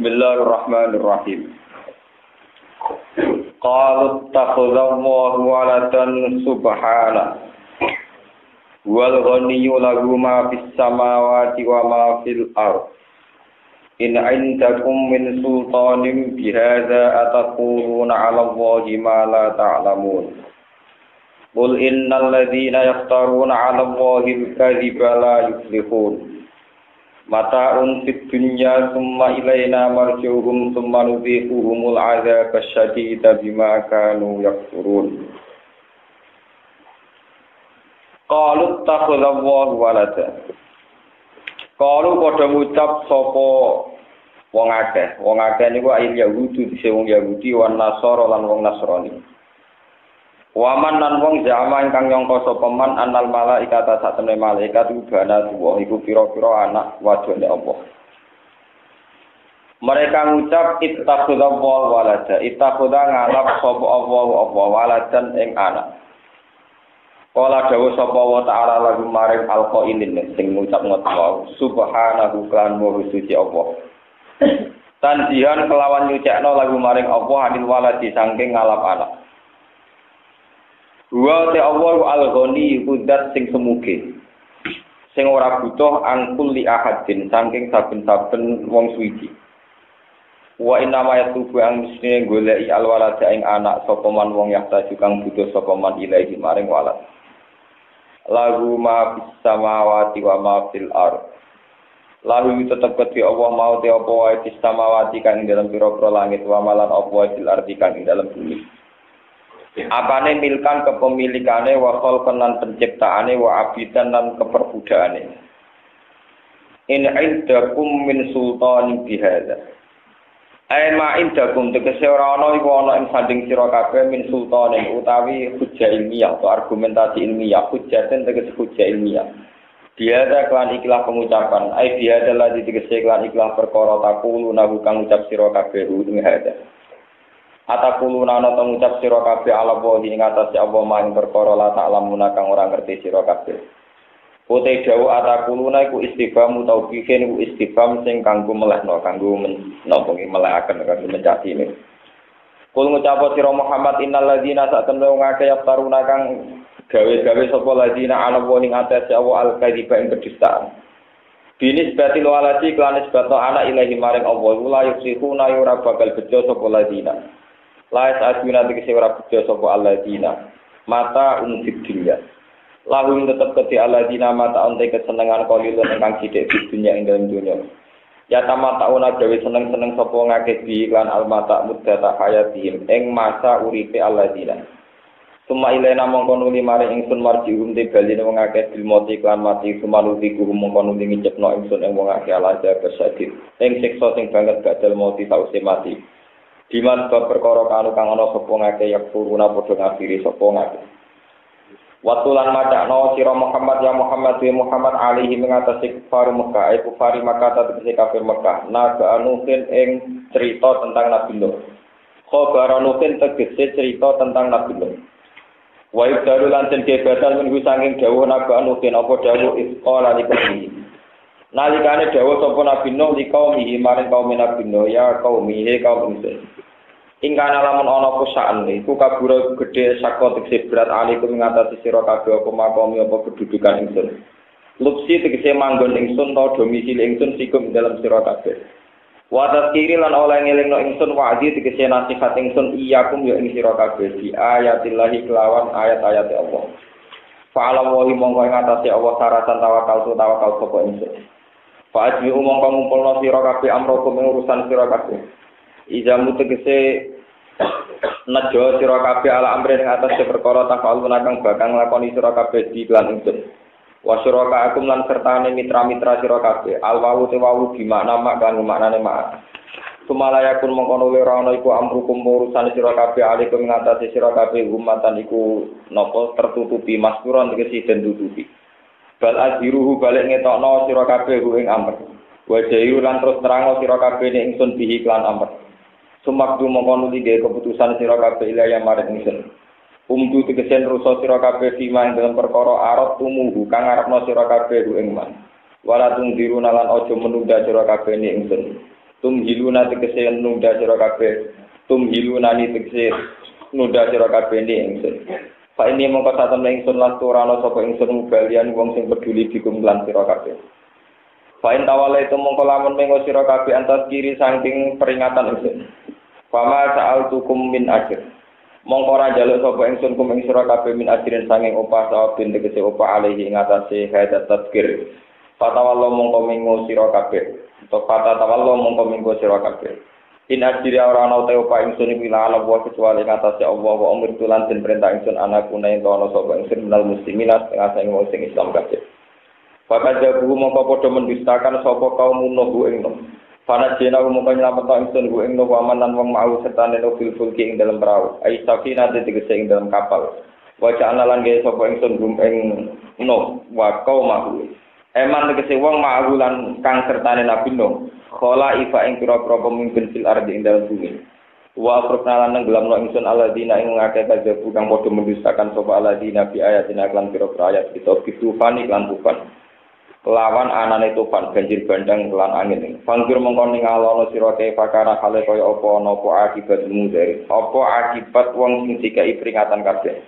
Bismillahirrahmanirrahim. Qalu takhadallahu waladan subhana wal ghaniyyu lahu ma fis samawati wa ma fil ardh. In 'indakum min sultanin bihadza ataquluna 'ala Allahi ma la ta'lamun. Qul innal ladzina yaftaruna 'ala Allahi al-kadhiba la yuflihun. Mata'un fid dunya summa ilaina marji'uhum summa nudhiquhumul 'adzaba asyadida bima kanu yakfurun. Qalu takhadallahu walada. Qalu padha ngucap sapa wong akeh. Wong akeh niku ayil Yahudi dise wong Yahudi wan Nasara lan wong Nasrani. Waman lan wong jama ingkang nyangka sapa man annal malaikata satene malaikat ubana tuwa iku pira-pira anak wadone Allah. Mereka ngucap ittakhadallahu walada, ittakhadha ngalap sapa Allah waladan ing anak. Kala dawuh sapa wa ta'ala lagu maring alqailin sing ngucap ngono subhanahu kan maha suci Allah. Tanzihan kelawan nyucekno lagu maring Allah anil waladi saking ngalap anak. Wa ta Allah al-ghani kudat sing semuge. Sing ora butuh angkul li ahadin saking saben-saben wong suci. Wa inna ma yatubu ang mestine goleki alwalada ing anak sapa man wong yakta kang butuh sapa man ilahi maring walad. Lagu ma fis samawati wa ma fil ardh. Lalu tetep kedhi Allah mau te apa wae fis samawati kang ing dalam pira-pira langit wa malan apa wae fil ardh kang ing dalam bumi. Apane milkan kepemilikane wa khalqan penciptaane wa abidan lan keperbudakane. In indakum min sultanin bihadza. Ai ma indakum tegese ora ana iku ana ing sanding sira kabeh min sultanin utawi hujjah ilmiah atau argumentasi ilmiah, hujjaten tegese hujjah ilmiah. Biada kelan ikhlas pengucapan, ai biada lagi tegese kelan ikhlas perkara takulu nahu kang ucap sira kabeh ing hadza. Atakuluna ana ngucap sira kabeh ala wahi ing atase apa maing perkara la ta'lamuna kang ora ngerti sira kabeh. Pote dawuh atakuluna iku istifham utawa bikin iku istifham sing kanggo melehno kanggo menapa melehaken kanggo mencatine. Kul ngucap sira Muhammad innal ladzina satamna ngake yaftaruna kang gawe-gawe sapa ladzina ala wahi ing atase apa al-kadziba ing kedustaan. Binis batil waladi klanis bato anak ilahi maring Allah la yusihuna ora bakal bejo sapa ladzina. Lais aduna tegese ora bejo sapa alladzina mata unfid dunya. Lahum tetep kedhi alladzina mata unte kesenengan kalilun ingkang sithik di dunya ing dalem dunya. Ya tamata una gawe seneng-seneng sapa ngakeh di iklan almata muddata hayatihim ing masa uripe alladzina. Suma ilena mongko nuli maring ingsun marjium te baline wong akeh dilmoti iklan mati sumanuti kuhu mongko nuli ngicepno ingsun ing wong akeh alaja bersadid. Ing siksa sing banget badal mati sause mati. Diman bab perkara kanu kang ana sapa ngake yak puruna padha ngafiri sapa ngake. Watulan macakno sira Muhammad ya Muhammad wa Muhammad alaihi mengatasi kufar Mekah, kufari Makkah tegese kafir Mekah. Naga anuhin ing cerita tentang Nabi Nuh. Khabar anuhin tegese cerita tentang Nabi Nuh. Wa ibdalu lan den kebatan minggu saking dawuh naga anuhin apa dawuh isqala likumi. Nalikane dawuh sapa Nabi Nuh li kaumihi maring kaum Nabi Nuh ya kaumihi kaum ingsun. Ingkana lamun ana kusaan iku kabura gedhe saka tegese berat alikum ngatasi sira kabeh apa makomi apa kedudukan ingsun. Lupsi tegese manggon ingsun ta domisili ingsun sikum dalam sira kabeh. Wa tazkiri lan oleh ngelingno ingsun wa'di tegese nasihat ingsun iyakum ya ing sira kabeh di ayatillahi kelawan ayat-ayat Allah. Fa'ala wa mongko ing atase Allah saratan tawakal sapa ingsun. Fa'ajmi mongko ngumpulno sira kabeh amrokum ing urusan sira kabeh. Ijamu tegese najo sira kabeh ala amre ing atas perkara tafaluna kang bakal nglakoni sira kabeh di lan ingsun. Wa syuraka akum lan sertane mitra-mitra sira kabeh. Al-wawu te wawu di makna mak kang maknane mak. Sumalayakun mongko nuli ora ana iku amrukum urusan sira kabeh alikum ngatasi sira kabeh umatan iku napa tertutupi maskuron tegese den tutupi. Bal aziruhu balik ngetokno sira kabeh ing amr. Wa jairu lan terus nerangno sira kabeh ing ingsun bihi lan amr. Sumakdu mongko nuli ge keputusan sira kabeh ilaya marang ingsun. Umdu tegesen rusa sira kabeh fima ing dalam perkara arep tumuhu kang arepno sira kabeh ing man. Wala tungdiru lan aja menunda sira kabeh ing ingsun. Tumhiluna tegese nunda sira kabeh. Tumhiluna ni tegese nunda sira kabeh ni ingsun. Fa ini mongko saten ingsun lan turana sapa ingsun mubalian wong sing peduli dikum lan sira kabeh. Fa in tawala itu mongko lamun mengo sira kabeh antas kiri saking peringatan ingsun. Fama sa'altukum min ajr. Mongko ora njaluk sapa ingsun kum ing sira kabeh min ajrin saking opah sawabin tegese opah alaihi ing atase hadat tadkir. Fatawallo mongko mengo sira kabeh. Fatawallo mongko mengo sira kabeh. In ajri ora ana te opah ingsun iki la Allah kecuali ing atase Allah wa umur tulan den perintah ingsun anak kuna ing ana sapa ingsun menal muslimin setengah sing wong sing Islam kabeh. Fakajabu mongko padha mendustakan sapa kaum nuh ing nuh. Fana jena mongko nyelamet ingsun ku ing nuh aman lan wong mau sertane fil fulki ing dalam perahu. Ai safina tegese ing dalam kapal. Wa ja'alna lan gawe sapa ingsun gum ing nuh wa qaumahu. Eman tegese wong mau lan kang sertane Nabi Nuh. Khola ifa ing pira-pira pemimpin fil ardi ing dalam bumi. Wa afrokna lan nggelamno ingsun alladzina ing ngake kajabu kang padha mendustakan sapa alladzina bi ayatina lan pira-pira ayat kita bitufani lan tufan. Lawan anane tufan banjir bandang lan angin. Fangkir mongko ningalono sira kae pakara hale kaya apa napa akibat mudhari. Apa akibat wong sing dikai peringatan kabeh.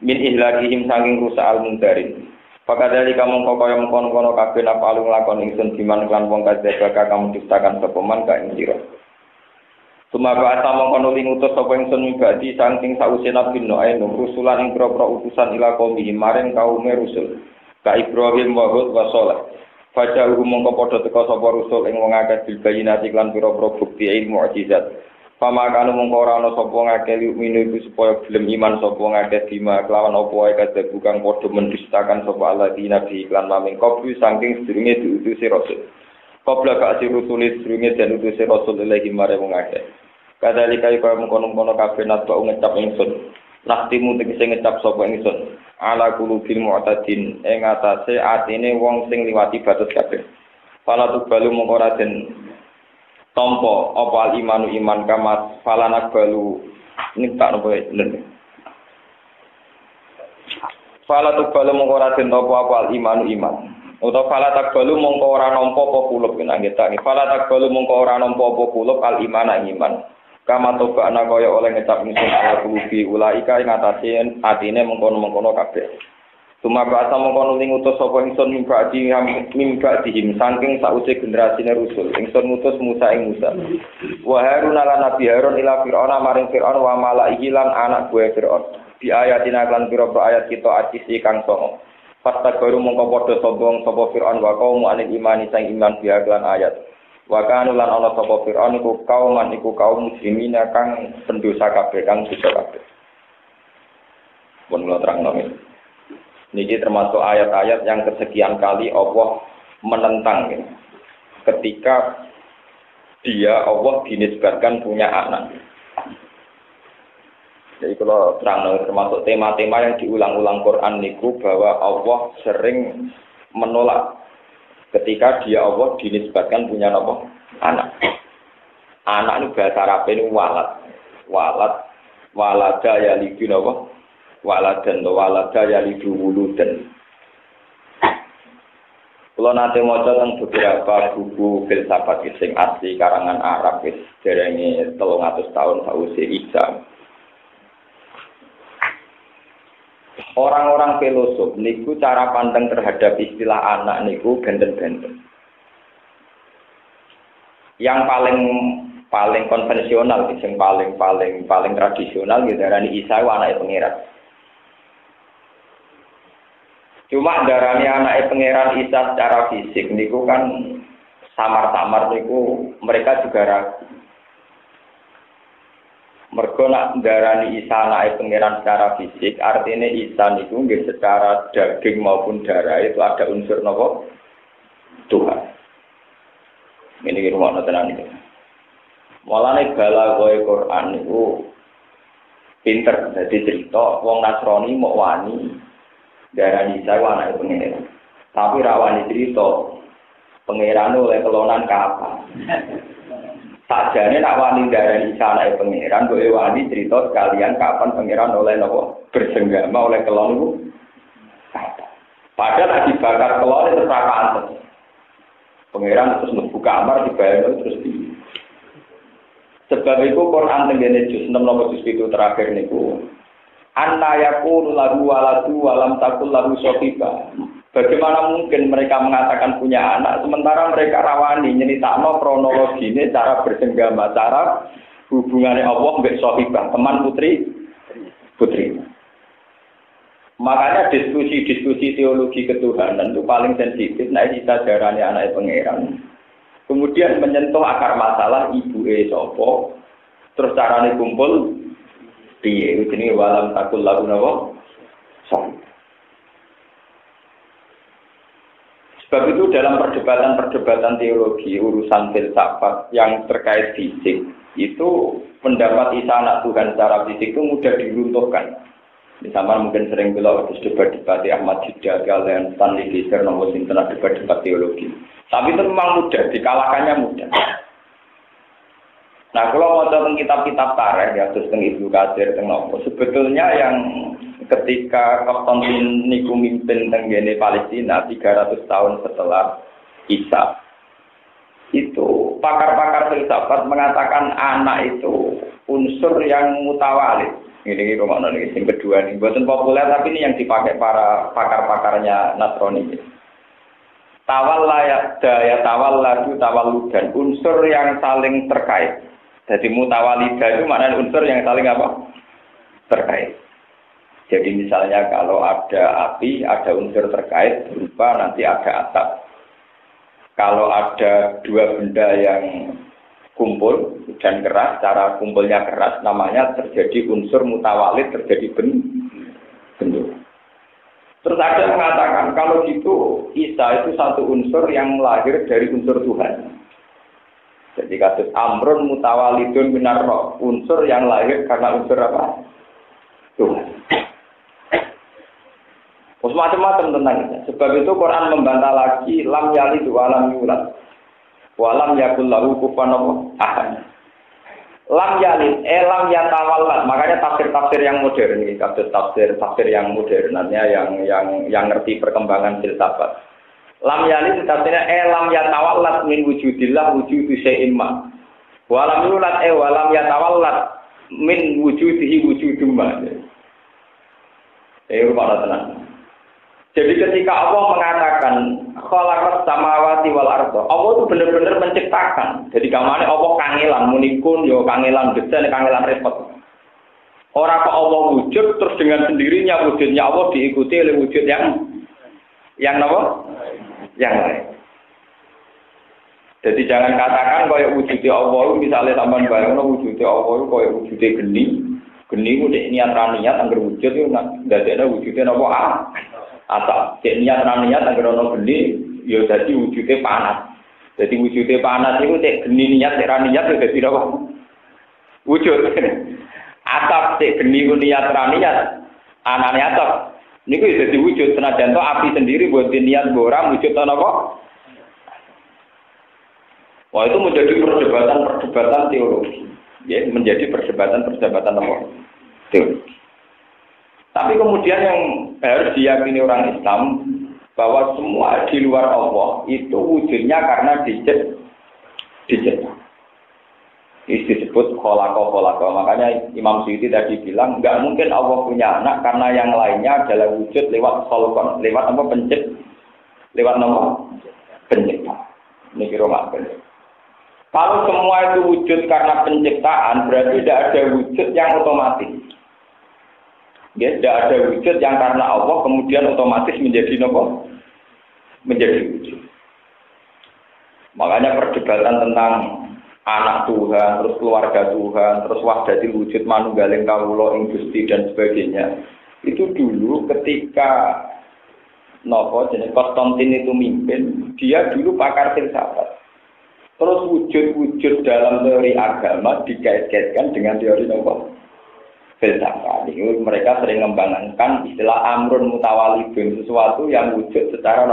Min ihlakihim saking rusak al-mundharin. Pakadali kamu kaya mengkono-kono kabeh napa alung lakon ingsun diman lan wong kadzebaka kamu ciptakan sapa man ka ing sira. Sumapa ta mengkono lingutus sapa ingsun mibadi saking sause Nabi Nuh rusulan ing propro utusan ila kaum maring kaum rusul. Ka Ibrahim wa Hud wa Shalih. Fajahu mongko padha teka sapa rusul ing wong akeh bilbayinati lan pira-pira bukti ilmu mukjizat. Pamakane mongko ora ana sapa ngakeh minu iku supaya gelem iman sapa ngakeh bima kelawan apa wae kadhe bukan padha mendustakan sapa alladzina bi iklan maming kopi saking sedurunge diutusi rasul. Qabla ka asirusuli sedurunge den utusi rasul ilahi mare wong akeh. Kadalika kaya mengkono-kono kabeh natba ngecap ingsun. Naktimu tegese ngecap sapa ingsun. Ala qulubil mu'tadin ing atase atine wong sing liwati batas kabeh. Fala tubalu mongko ora den tompo apa imanu iman kamat falanak balu nikta nopo bener. Fala tubalu mongko ora den tompo apa imanu iman. Utawa fala takbalu mongko ora nampa apa kulub nangge tak. Fala takbalu mongko ora nampa apa kulub al imana iman. Kama toba ana kaya oleh ngecap ingsun ala kulubi ulaika ing atase atine mengkono-mengkono kabeh. Tumapa mengkono ning utus sapa ingsun mimba dihim saking sause generasine rusul. Ingsun ngutus Musa ing Musa. Wa Harun lan Nabi Harun ila Fir'aun maring Fir'aun wa malaihi lan anak buah Fir'aun. Di ayatina lan pira-pira ayat kita atisi kang songo. Pasta baru mongko padha sombong sapa Fir'aun wa kaum anil imani sang iman biha lan ayat. Wa kanu lan ana sapa Fir'aun iku kaum muslimin kang pendosa kabeh kang dosa kabeh. Pun kula terangno niki termasuk ayat-ayat yang kesekian kali Allah menentang ketika dia Allah dinisbatkan punya anak. Jadi kalau terangno termasuk tema-tema yang diulang-ulang Quran niku bahwa Allah sering menolak ketika dia Allah dinisbatkan punya apa? Anak. Anak ini bahasa Arab ini walad. Walada yalidu apa? Waladan walada yalidu wuludan. Kalau nanti maca teng beberapa buku filsafat sing asli karangan Arab wis derenge 300 tahun sawise Isa. Orang-orang filosof niku cara pandang terhadap istilah anak niku benten-benten. Yang paling konvensional, yang paling tradisional gitu darani Isa wa anake pangeran. Cuma darani anake pangeran Isa secara fisik niku kan samar-samar niku mereka juga ragu. Mergo nak darani Isa anake pangeran secara fisik, artinya Isa niku nggih secara daging maupun darah itu ada unsur napa? Tuhan. Ini rumah tenan iki. Mulane balagoe Quran niku pinter dadi cerita wong Nasrani mau wani darani Isa anake pangeran. Tapi ra wani cerita pangeran oleh kelonan kapan. Sajane nak wani darani Isa anake pangeran, kowe wani cerita sekalian kapan pangeran oleh napa bersenggama oleh kelon niku. Padahal dibakar kelon terus ra pantes. Pangeran terus membuka kamar dibayar terus di sebab itu Quran tenggene juz 6 nomor juz itu terakhir niku. Anna yakunu lahu waladu walam takul lahu sohiba. Bagaimana mungkin mereka mengatakan punya anak sementara mereka rawani nyeritakno kronologine cara bersenggama, cara hubungannya Allah mbek sohibah, teman putri. Makanya diskusi teologi ketuhanan itu paling sensitif. Nah, kita darahnya anak pangeran. Kemudian menyentuh akar masalah ibu sopo, terus carane kumpul piye? Ini walam takul lagu nawa. Sebab itu dalam perdebatan teologi urusan filsafat yang terkait fisik itu pendapat Isa anak Tuhan secara fisik itu mudah diruntuhkan. Misalnya mungkin sering bilang debat-debat Ahmad Jidda, kalian Stanley Fischer, nomor sinten debat-debat teologi. Tapi itu memang mudah, dikalahkannya mudah. Nah, kalau mau tentang kitab-kitab tarikh, ya terus tentang Ibnu Katsir, tentang sebetulnya yang ketika Konstantin niku mimpin tenggene Palestina 300 tahun setelah Isa, itu pakar-pakar filsafat mengatakan anak itu unsur yang mutawalid. Ini rumah ini yang kedua nih, buatan populer tapi ini yang dipakai para pakar-pakarnya Nasrani. Tawalla daya tawalladu tawalludan, unsur yang saling terkait. Jadi mutawalidah itu maknanya unsur yang saling apa? Terkait. Jadi misalnya kalau ada api, ada unsur terkait berupa nanti ada atap. Kalau ada dua benda yang kumpul dan keras, cara kumpulnya keras, namanya terjadi unsur mutawalid, terjadi bentuk. Terus ada yang mengatakan kalau gitu Isa itu satu unsur yang lahir dari unsur Tuhan. Jadi kasus amrun mutawalidun minar roh, unsur yang lahir karena unsur apa? Tuhan. Macam-macam tentang itu. Sebab itu Quran membantah lagi lam yalid wa lam yulad. Walam yakul lahu kufuwan ahad. Lam yalid, lam yatawallad. Makanya tafsir-tafsir yang modern ini, tafsir yang modernnya yang ngerti perkembangan filsafat. Lam yalid tafsirnya lam yatawallad min wujudillah wujudu syai'in ma. Walam yulad walam yatawallad min wujudihi wujudum ma. Mana tenang. Jadi ketika Allah mengatakan khalaqas samawati wal arda, Allah itu benar-benar menciptakan. Jadi gamane Allah kangelan munikun yo kangelan beden kangelan repot. Ora kok Allah wujud terus dengan sendirinya wujudnya Allah diikuti oleh wujud yang napa? Yang lain. Jadi jangan katakan kaya wujudnya Allah misalnya sampean bayangno wujudnya Allah kaya wujudnya geni. Geni ku nek niat ra niat anggar wujud yo ndadekne wujudnya napa asal cek niat anggar ono geni ya dadi wujude panas. Dadi wujude panas iku cek geni niat cek ra niat ya dadi apa? Wujud. Asap cek geni ku niat ra niat anane asap. Niku ya dadi wujud senajan to api sendiri buat niat ora wujud to napa? Wah itu menjadi perdebatan teologi. Ya, menjadi perdebatan apa? Teologi. Tapi kemudian yang harus diyakini orang Islam bahwa semua di luar Allah itu wujudnya karena dicipta. Itu disebut khalaqa. Makanya Imam Suyuti tadi bilang nggak mungkin Allah punya anak karena yang lainnya adalah wujud lewat khalqan, lewat apa pencipta. Ini kira makna. Kalau semua itu wujud karena penciptaan, berarti tidak ada wujud yang otomatis. Ya, tidak ada wujud yang karena Allah kemudian otomatis menjadi apa? Menjadi wujud. Makanya perdebatan tentang anak Tuhan, terus keluarga Tuhan, terus wahdatil wujud manunggaling kawula ing Gusti dan sebagainya. Itu dulu ketika jeneng Konstantin itu mimpin, dia dulu pakar filsafat. Terus wujud-wujud dalam teori agama dikait-kaitkan dengan teori filsafat. Ini mereka sering mengembangkan istilah amrun mutawalidun, sesuatu yang wujud secara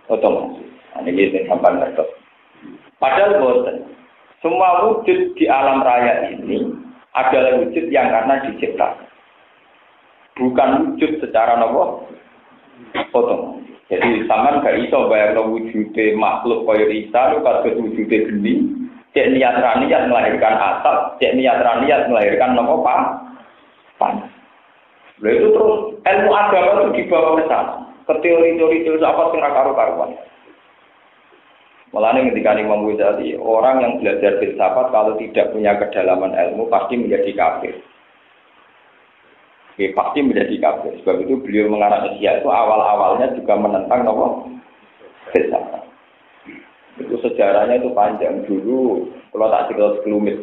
otomatis. Ini gitu sampai ngertos. Padahal boten. Semua wujud di alam raya ini adalah wujud yang karena diciptakan. Bukan wujud secara otomatis. Jadi sampean gak iso bayangno wujude makhluk kaya Isa lho kados wujude geni, cek niat raniat melahirkan asap, cek niat raniat melahirkan nopo panas. Lha itu terus ilmu agama itu dibawa ke sana, ke teori-teori filsafat yang karu-karuan. Mulane ketika Imam Ghazali, orang yang belajar filsafat kalau tidak punya kedalaman ilmu pasti menjadi kafir. Oke, pasti menjadi kafir. Sebab itu beliau mengarang Ihya itu awal-awalnya juga menentang nopo filsafat. Itu sejarahnya itu panjang dulu. Kalau tak cerita sekelumit,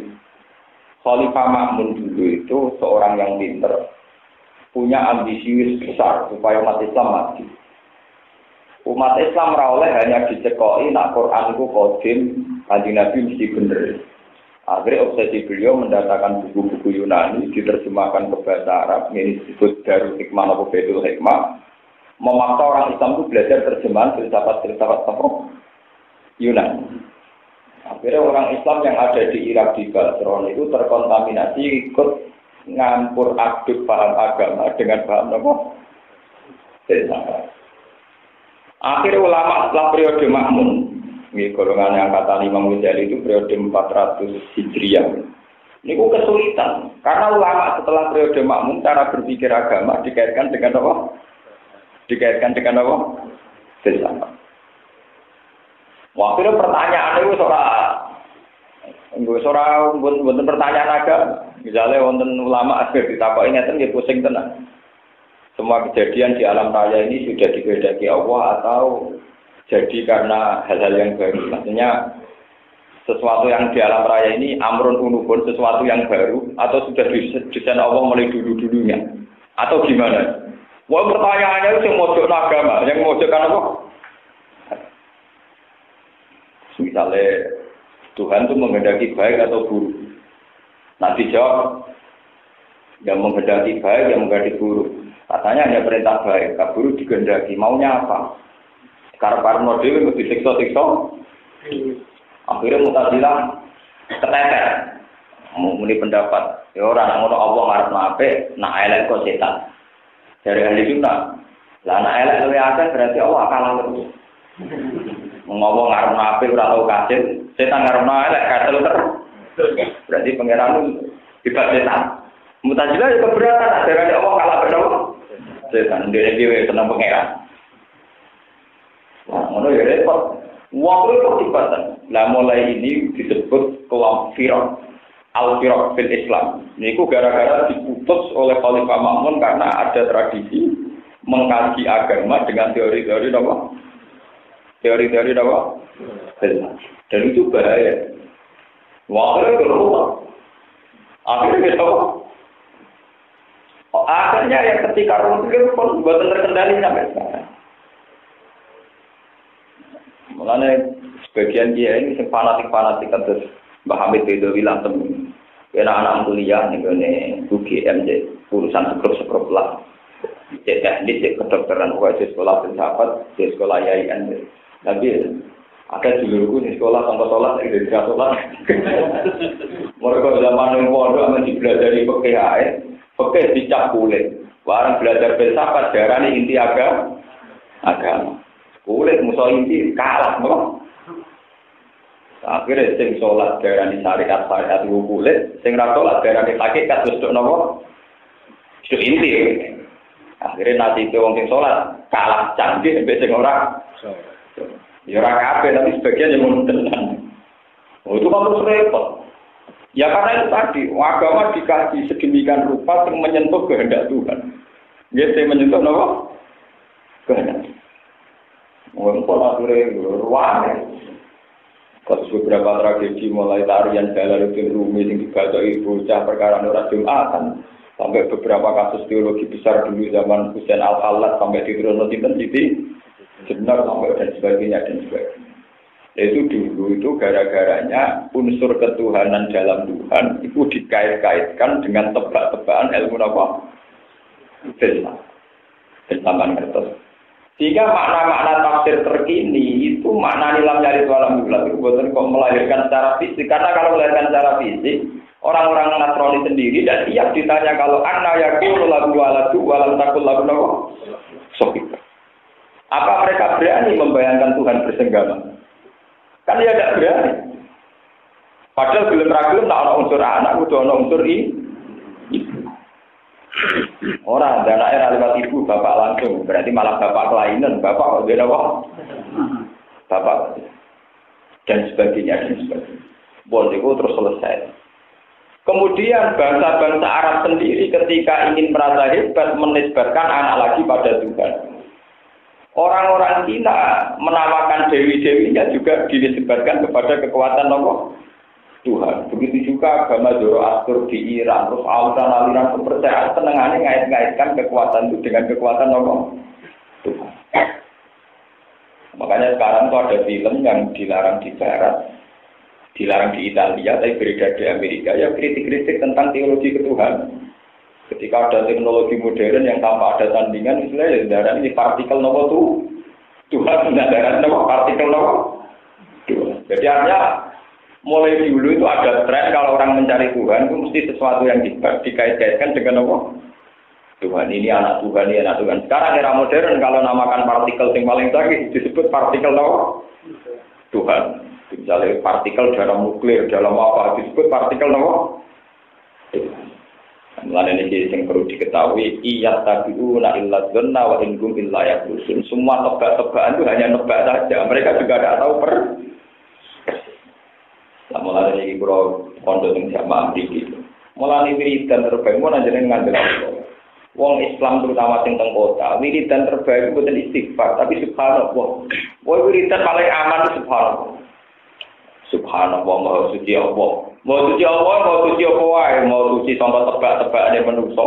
Khalifah Ma'mun dulu itu seorang yang pintar, punya ambisius besar supaya umat Islam maju. Umat Islam rawleh hanya dicekoi nak Quran itu kodim, Kanjeng Nabi mesti bener. Akhirnya obsesi beliau mendatangkan buku-buku Yunani diterjemahkan ke bahasa Arab, ini disebut Darul Hikmah atau Baitul Hikmah. Memaksa orang Islam itu belajar terjemahan filsafat-filsafat Yunani. Akhirnya orang Islam yang ada di Irak di Basra itu terkontaminasi ikut ngampur aduk paham agama dengan paham apa? Filsafat. Akhirnya ulama setelah periode Ma'mun, ini golongan yang kata Imam Ghazali itu periode 400 Hijriah. Ini kesulitan karena ulama setelah periode Ma'mun cara berpikir agama dikaitkan dengan apa? Dikaitkan dengan apa? Filsafat. Waktu itu pertanyaan itu wonten pertanyaan agama. Misalnya wonten ulama akhir ditakoki ngeten nggih pusing tenan. Semua kejadian di alam raya ini sudah dikehendaki Allah atau jadi karena hal-hal yang baru. Maksudnya sesuatu yang di alam raya ini amrun unubun, sesuatu yang baru atau sudah didesain Allah mulai dulu-dulunya atau gimana? Wah pertanyaannya itu yang mojok agama, yang mojokkan apa? Misalnya Tuhan itu menghendaki baik atau buruk. Nah dijawab yang menghendaki baik, yang menghendaki buruk. Katanya hanya perintah baik, buruk dikehendaki. Maunya apa? Karena dewe mesti disiksa-siksa. Akhirnya Mu'tazilah keteter. Muni pendapat. Ya orang ngono Allah ngarep apik, nak elek kok setan. Dari ahli sunnah. Lah nak elek luwih akeh berarti Allah kalah terus. Ngomong ngarep apik ora tau kasil, setan ngarep elek kasil terus. Berarti pangeran hebat setan. Mu'tazilah ya keberatan dari Allah kalah berdoa. Setan dhewe seneng pangeran. Wah, ngono ya repot. Wong itu ketibatan. Lah mulai ini disebut kelompok Firaq, al-Firaq fil Islam. Niku gara-gara diputus oleh Khalifah Ma'mun karena ada tradisi mengkaji agama dengan teori-teori apa? Teori-teori apa? Dan itu bahaya. Wah, itu ruwet. Akhirnya gitu. Akhirnya ya ketika ruwet itu pun buatan terkendali sampai sekarang. Mulanya sebagian dia ini fanatik terus Mbah Hamid Bedowi langsung anak kuliah nih UGM urusan sekrup lah. Cek teknik, cek kedokteran, di sekolah filsafat, di sekolah IAIN. Tapi ada duluku di sekolah tanpa sholat, di sholat. Mereka zaman yang pondok masih belajar di fikih dicap kulit. Barang belajar filsafat darah ini inti agama. Kulit musuh inti kalah, no? Akhirnya sing sholat darani syariat kulit, sing ra sholat darani hakikat terus nopo? Itu inti. Akhirnya nanti itu wong sing sholat kalah canggih mbek sing ora. Ya ora kabeh tapi sebagian yang menenang. Oh itu kan terus repot. Ya karena itu tadi agama dikaji sedemikian rupa yang menyentuh kehendak Tuhan. Dia menyentuh nopo? Kehendak. Mungkin akhirnya ruang. Kasus beberapa tragedi mulai tarian Jalaluddin Rumi yang dibaca ibu bocah perkara Nurah Jumatan sampai beberapa kasus teologi besar dulu zaman Husain Al-Khallat sampai di Trono Tinten Siti Jenar sampai dan sebagainya. Itu dulu itu gara-garanya unsur ketuhanan dalam Tuhan itu dikait-kaitkan dengan tebak-tebakan ilmu apa? Filsafat kertas. Sehingga makna-makna tafsir terkini itu makna nilam nyari sualam bulat itu bukan kok melahirkan secara fisik. Karena kalau melahirkan secara fisik, orang-orang Nasrani sendiri dan tiap ditanya kalau anna yakul lagu waladu walam takul lagu nawa sofik. Apa mereka berani membayangkan Tuhan bersenggama? Kan dia tidak berani. Padahal gelem ra gelem tak ana unsur anak, kudu ana unsur ibu. Ora ada anake ra liwat ibu, bapak langsung. Berarti malah bapak kelainan, bapak kok dene apa? Bapak dan sebagainya dan sebagainya. Bon itu terus selesai. Kemudian bangsa-bangsa Arab sendiri ketika ingin merasa hebat menisbatkan anak lagi pada Tuhan. Orang-orang Cina menamakan dewi-dewinya juga dinisbatkan kepada kekuatan Allah Tuhan. Begitu juga agama Zoroaster di Iran, terus aliran-aliran kepercayaan senengannya ngait-ngaitkan kekuatan itu dengan kekuatan Allah Tuhan. Makanya sekarang tuh ada film yang dilarang di Barat, dilarang di Italia, tapi beredar di Amerika, ya kritik-kritik tentang teologi ketuhanan. Ketika ada teknologi modern yang tanpa ada tandingan, misalnya darah ini partikel nopo tuh Tuhan, darah nopo partikel nopo Tuhan. Jadi artinya mulai dulu itu ada tren kalau orang mencari Tuhan itu mesti sesuatu yang dikait-kaitkan dengan apa? Tuhan ini anak Tuhan, ini anak Tuhan. Sekarang era modern kalau namakan partikel yang paling canggih disebut partikel apa? Tuhan. Misalnya partikel dalam nuklir, dalam apa disebut partikel apa? Tuhan. Mulane ini yang perlu diketahui, iyat tabi'una illa dzanna wa in hum illa yakhrusun. Semua tebak-tebakan itu hanya nebak saja. Mereka juga tidak tahu mulane iki kula pondok ing jamaah iki. Mulane wiridan terbaik mun anjene ngandel. Wong Islam terutama sing teng kota, wiridan terbaik boten istighfar, tapi subhanallah. Wong wiridan paling aman itu subhanallah. Subhanallah, maha suci Allah. Maha suci Allah, maha suci apa wae, maha suci sangka tebak-tebakane manusa,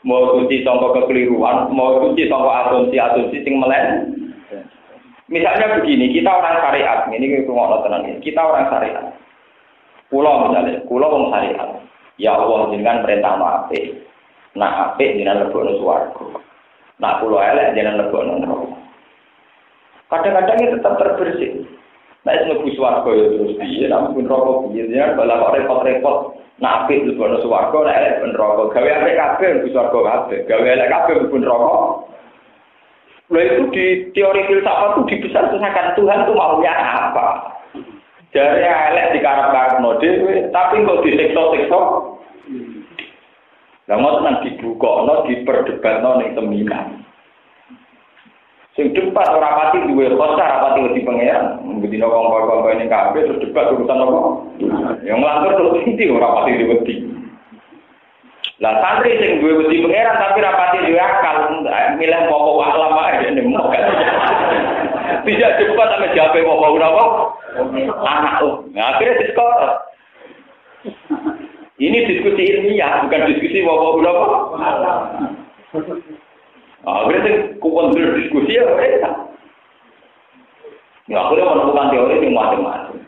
maha suci sangka kekeliruan, maha suci sangka asumsi-asumsi sing melen. Misalnya begini, kita orang syariat, ini ngono tenan iki. Kita orang syariat. Kula misalnya, kula wong syariat. Ya Allah jenengan perintah apik. Nak apik jenengan lebokno swarga. Nak kula elek jenengan lebokno neraka. Kadang-kadang itu tetap terbersih. Nek mlebu swarga ya terus piye, namun neraka piye jenengan bala kok repot-repot. Nak apik lebokno swarga, nek elek neraka. Gawe apik kabeh mlebu swarga kabeh. Gawe elek kabeh mlebu neraka. Lalu itu di teori filsafat itu dibesar-besarkan Tuhan itu maunya apa? Dari elek dikarep-karepno dhewe, tapi kok disiksa-siksa. Lah ngoten dibukakno, diperdebatno ning seminar. Sing debat ora pati duwe khosa, ora pati wedi pangeran. Bedino kongkon-kongkon ning kabeh terus debat urusan apa? Yang nglantur terus inti ora pati wedi. Lah santri sing duwe wedi pangeran tapi ora pati duwe akal, milih pokok alam ae dene mok. Tidak debat sampe jawabe pokok ora apa? Anak nah, akhirnya diskor. Ini diskusi ilmiah, bukan diskusi apa-apa. Akhirnya kumpul diskusi ya mereka. Ya akhirnya menemukan teori yang macam-macam.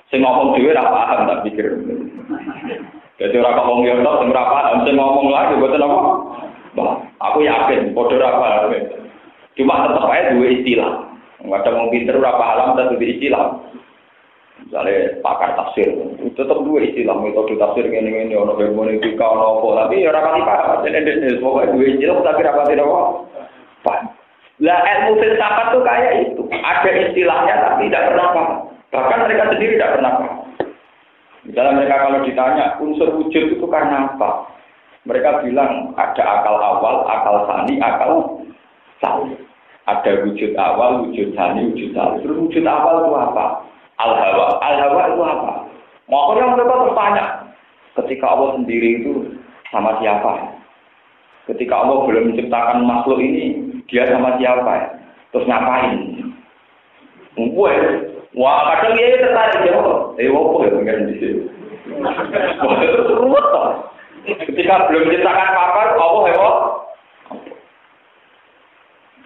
Saya ngomong juga tidak paham, tak pikir. Jadi orang ngomong yang tahu, saya tidak paham. Saya ngomong lagi, buatan apa? Aku yakin, bodoh apa. Cuma tetap aja dua istilah. Nggak ada mau pinter berapa alam dan dua istilah. Misalnya pakar tafsir, tetap dua istilah. Metode tafsir ini ono hermeneutika ono apa. Tapi orang kali paham. Jadi pokoknya dua istilah tapi rapat tidak apa. Lah ilmu filsafat tuh kayak itu. Ada istilahnya tapi tidak pernah paham. Bahkan mereka sendiri tidak pernah paham. Misalnya mereka kalau ditanya unsur wujud itu karena apa? Mereka bilang ada akal awal, akal sani, akal sani. Ada wujud awal, wujud sani, wujud sani. Terus wujud awal itu apa? Al-hawa. Al-hawa itu apa? Makanya mereka bertanya. Ketika Allah sendiri itu sama siapa? Ketika Allah belum menciptakan makhluk ini, dia sama siapa? Terus ngapain? Wah, kadang dia tertarik ya. Apa ya pengen di sini? Ruwet toh. Ketika belum menciptakan apa, Allah hewa.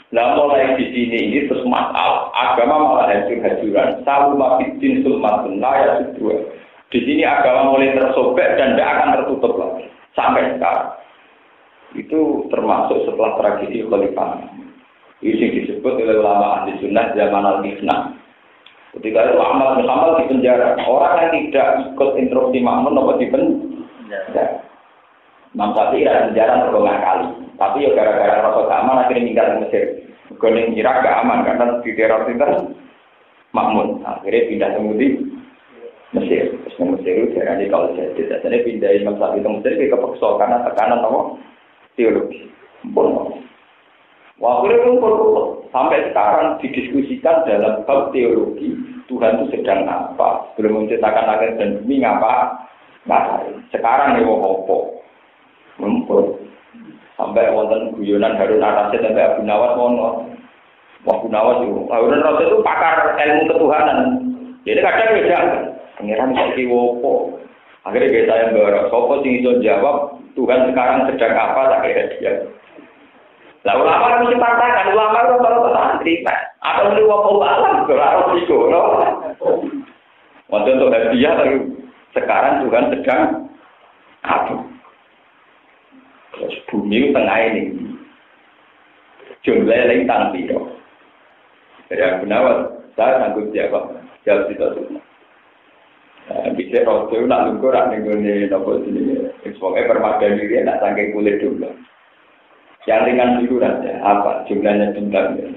Nah mulai di sini ini terus masalah agama malah hancur-hancuran. Salu mafidin sulmatun ya dua. Di sini agama mulai tersobek dan tidak akan tertutup lagi sampai sekarang. Itu termasuk setelah tragedi Khalifah. Ini disebut oleh ulama ahli sunnah zaman al-Mifnah. Ketika itu Ahmad bin Hanbal di penjara. Orang yang tidak ikut instruksi Ma'mun apa di penjara. Imam Syafi'i di penjara berulang kali. Tapi ya gara-gara rasa keamanan akhirnya tinggal di Mesir. Goning Irak gak aman karena di daerah itu Makmun. Akhirnya pindah ke Mesir. Terus Mesir darah ini kalau jadi. Jadi pindah Imam Syafi'i ke Mesir dia kepeksa karena tekanan apa? Teologi. Waktu itu sampai sekarang didiskusikan dalam bab teologi Tuhan itu sedang apa? Belum menciptakan langit dan bumi ngapa? Sekarang ini wopo. Sampai wonten guyonan Harun Ar-Rasyid sampai Abu Nawas mono. Abu Nawas itu, Harun Ar-Rasyid itu pakar ilmu ketuhanan. Jadi kadang beda. Pengiran kok wopo. Akhirnya kita yang berharap, sopo sing iso jawab Tuhan sekarang sedang apa? Tak kira dia. Lah ulama mesti pantangan, ulama itu kalau santri, atau mesti wopo alam, kalau itu, no. Waktu untuk hadiah sekarang Tuhan sedang apa? Terus bumi tengah ini jumlah lintang piro. Dari Abu Nawas, saya sanggup jawab itu semua. Bisa rodo nak lungkur nak nenggone nopo sini. Semoga permadani dia nak sangking kulit jumlah. Yang ringan dulu saja apa jumlahnya bintangnya.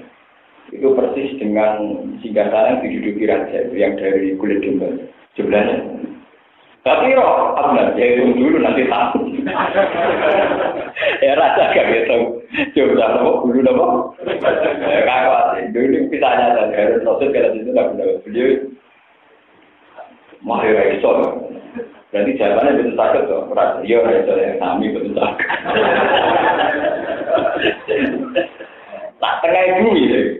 Itu persis dengan singkatan yang diduduki raja yang dari kulit jumlah jumlahnya. Tapi roh, apa ya itu dulu nanti tahu. Ya raja gak gitu. Jumlah apa dulu apa? Kakak dulu kita nyata harus proses kalau itu nggak benar beliau. Mahir itu, berarti jawabannya betul sakit tuh. Raja itu yang kami betul sakit. Tak tengah bumi deh.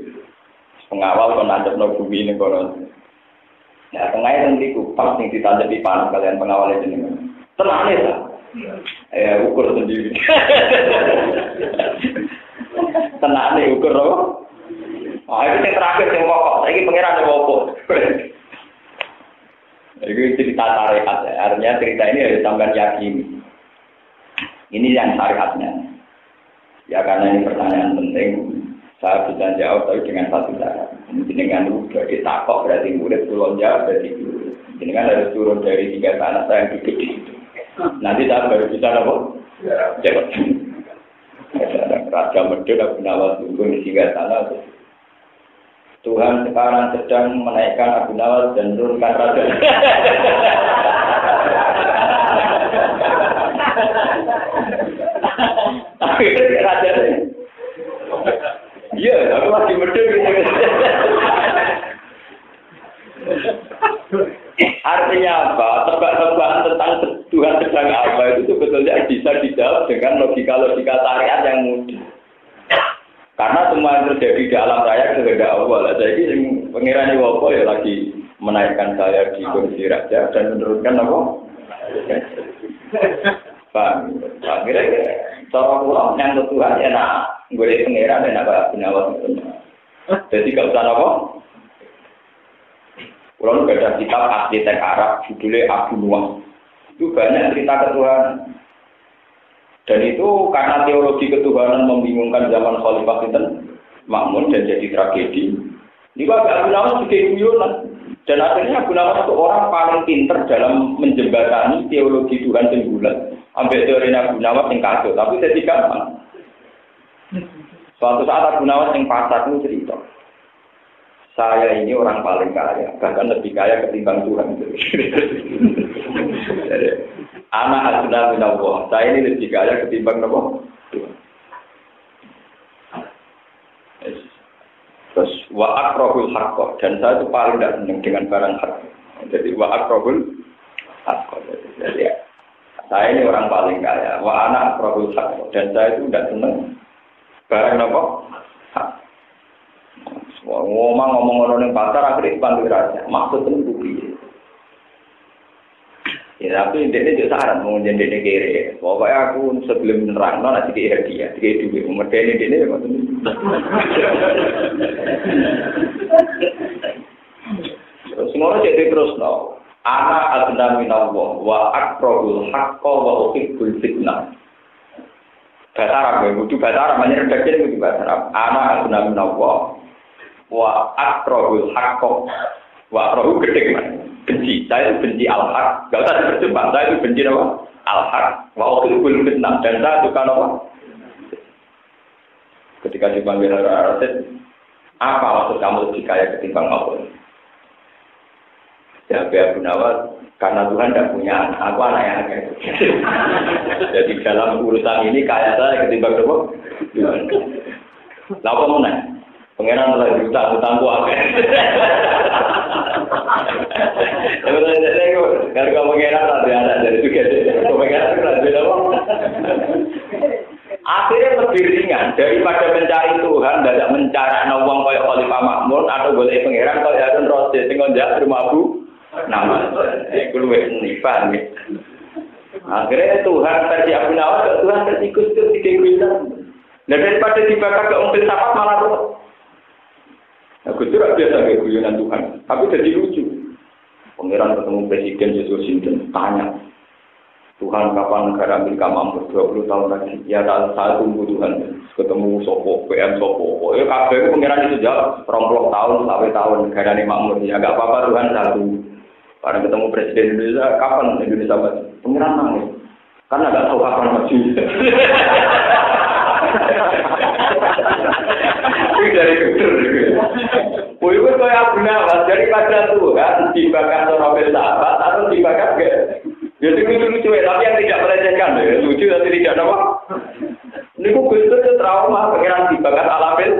Pengawal kon nanti no bumi ini konon. Ya tengahnya nanti kupas yang ditanjep di panas kalian pengawal itu nih. Tenang ya. Ukur sendiri. Tenang nih ukur apa? Itu yang terakhir yang pokok. Ini pengiran yang pokok. Itu cerita syariat. Artinya cerita ini harus sampai yakin. Ini yang syariatnya. Ya karena ini pertanyaan penting. Saya bisa jawab tapi dengan satu cara. Dengan udah ditakok berarti murid turun jawab berarti murid. Dengan harus turun dari 3 tanah saya yang duduk di situ. Nanti saya baru bisa apa? Jawab. Raja Medun Abu Nawas tunggu di 3 tanah. Tuhan sekarang sedang menaikkan Abu Nawas dan menurunkan raja. Akhirnya raja iya, aku lagi medun gitu. Artinya apa? Tebak-tebakan tentang Tuhan sedang apa itu sebetulnya bisa dijawab dengan logika-logika syariat yang mudah. Karena semua yang terjadi di alam raya kehendak Allah. Jadi pengiran Iwopo ya lagi menaikkan saya di kursi raja dan menurunkan apa? Bang, akhirnya cara pulang yang Tuhan enak, gue pengiran enak gak punya waktu. Jadi gak usah apa? Pulang ada kitab asli teks Arab judulnya Abu Nuwas. Itu banyak cerita ketuhanan. Dan itu karena teologi ketuhanan membingungkan zaman Khalifah Sinten Makmun dan jadi tragedi. Ini Abu Nawas juga guyonan. Dan akhirnya Abu Nawas itu orang paling pinter dalam menjembatani teologi Tuhan yang bulat. Ambil teori Abu Nawas yang kacau, tapi jadi gampang. Suatu saat Abu Nawas yang pasar itu cerita. Saya ini orang paling kaya, bahkan lebih kaya ketimbang Tuhan. Anak asna minallah, saya ini lebih kaya ketimbang Tuhan. Terus wa akrahul haqqo, dan saya itu paling tidak senang dengan barang hak. Jadi wa akrahul haqqo. Jadi saya ini orang paling kaya. Wa ana akrahul haqqo, dan saya itu tidak senang barang apa? Hak. Ngomong orang yang pasar akhirnya panggil raja. Maksudnya itu ya, tapi ini juga saran mau jadi kiri. Pokoknya aku sebelum menerang, nanti kira dia, tiga duit. Umurnya ini terus semua jadi terus no. Anak adna minallah wa akrahul haqqo wa uhibbul fitnah. Bahasa Arab, butuh bahasa Arab, banyak redaksi itu bahasa Arab. Anak adna minallah wa akrahul haqqo wa akrahu gede kan. Benci, saya itu benci al-haq. Gak usah dipercepat, saya itu benci apa? Al-haq. Wa uhibbul fitnah, dan saya suka apa? Ketika dipanggil Ar-Rasyid, apa maksud kamu lebih kaya ketimbang Allah? Jawab Abu Nawas, karena Tuhan tidak punya anak, aku anak yang agak. Jadi dalam urusan ini kaya saya ketimbang apa? Lalu kamu nanya, pengenan telah diutang-utangku apa? Kalau kamu pengenan ada anak dari juga, pengenan ada apa? Akhirnya lebih ringan daripada mencari Tuhan, tidak mencari nawang kayak Khalifah Makmun atau boleh pengeran kayak Harun Rasid tinggal jauh rumah Abu Nawas. Itu lebih nifan. Akhirnya Tuhan versi Abu Nawas, Tuhan versi Gustur tiga guyon. Dan daripada dibakar ke umpil sapat malah ruwet. Nah, Gustur biasa kayak guyonan Tuhan, tapi jadi lucu. Pengeran ketemu Presiden Yesus Sinten tanya. Tuhan kapan negara Amerika mampu 20 tahun lagi? Ya saya tunggu Tuhan ketemu Sopo, PM Sopo. Ya kabeh pengiran itu jauh 20 tahun sampai tahun negara ini makmur. Ya enggak apa-apa Tuhan satu. Karena ketemu Presiden Indonesia kapan Indonesia maju? Pengiran nangis. Karena enggak tahu kapan maju. Itu dari Gustur. Woi kaya Abu Nawas daripada Tuhan dibakar Nobel sahabat atau dibakar enggak? Jadi lucu tapi yang tidak melecehkan, lucu tapi tidak apa. Ini kok Gustur itu trauma, pengiran dibakar alafil.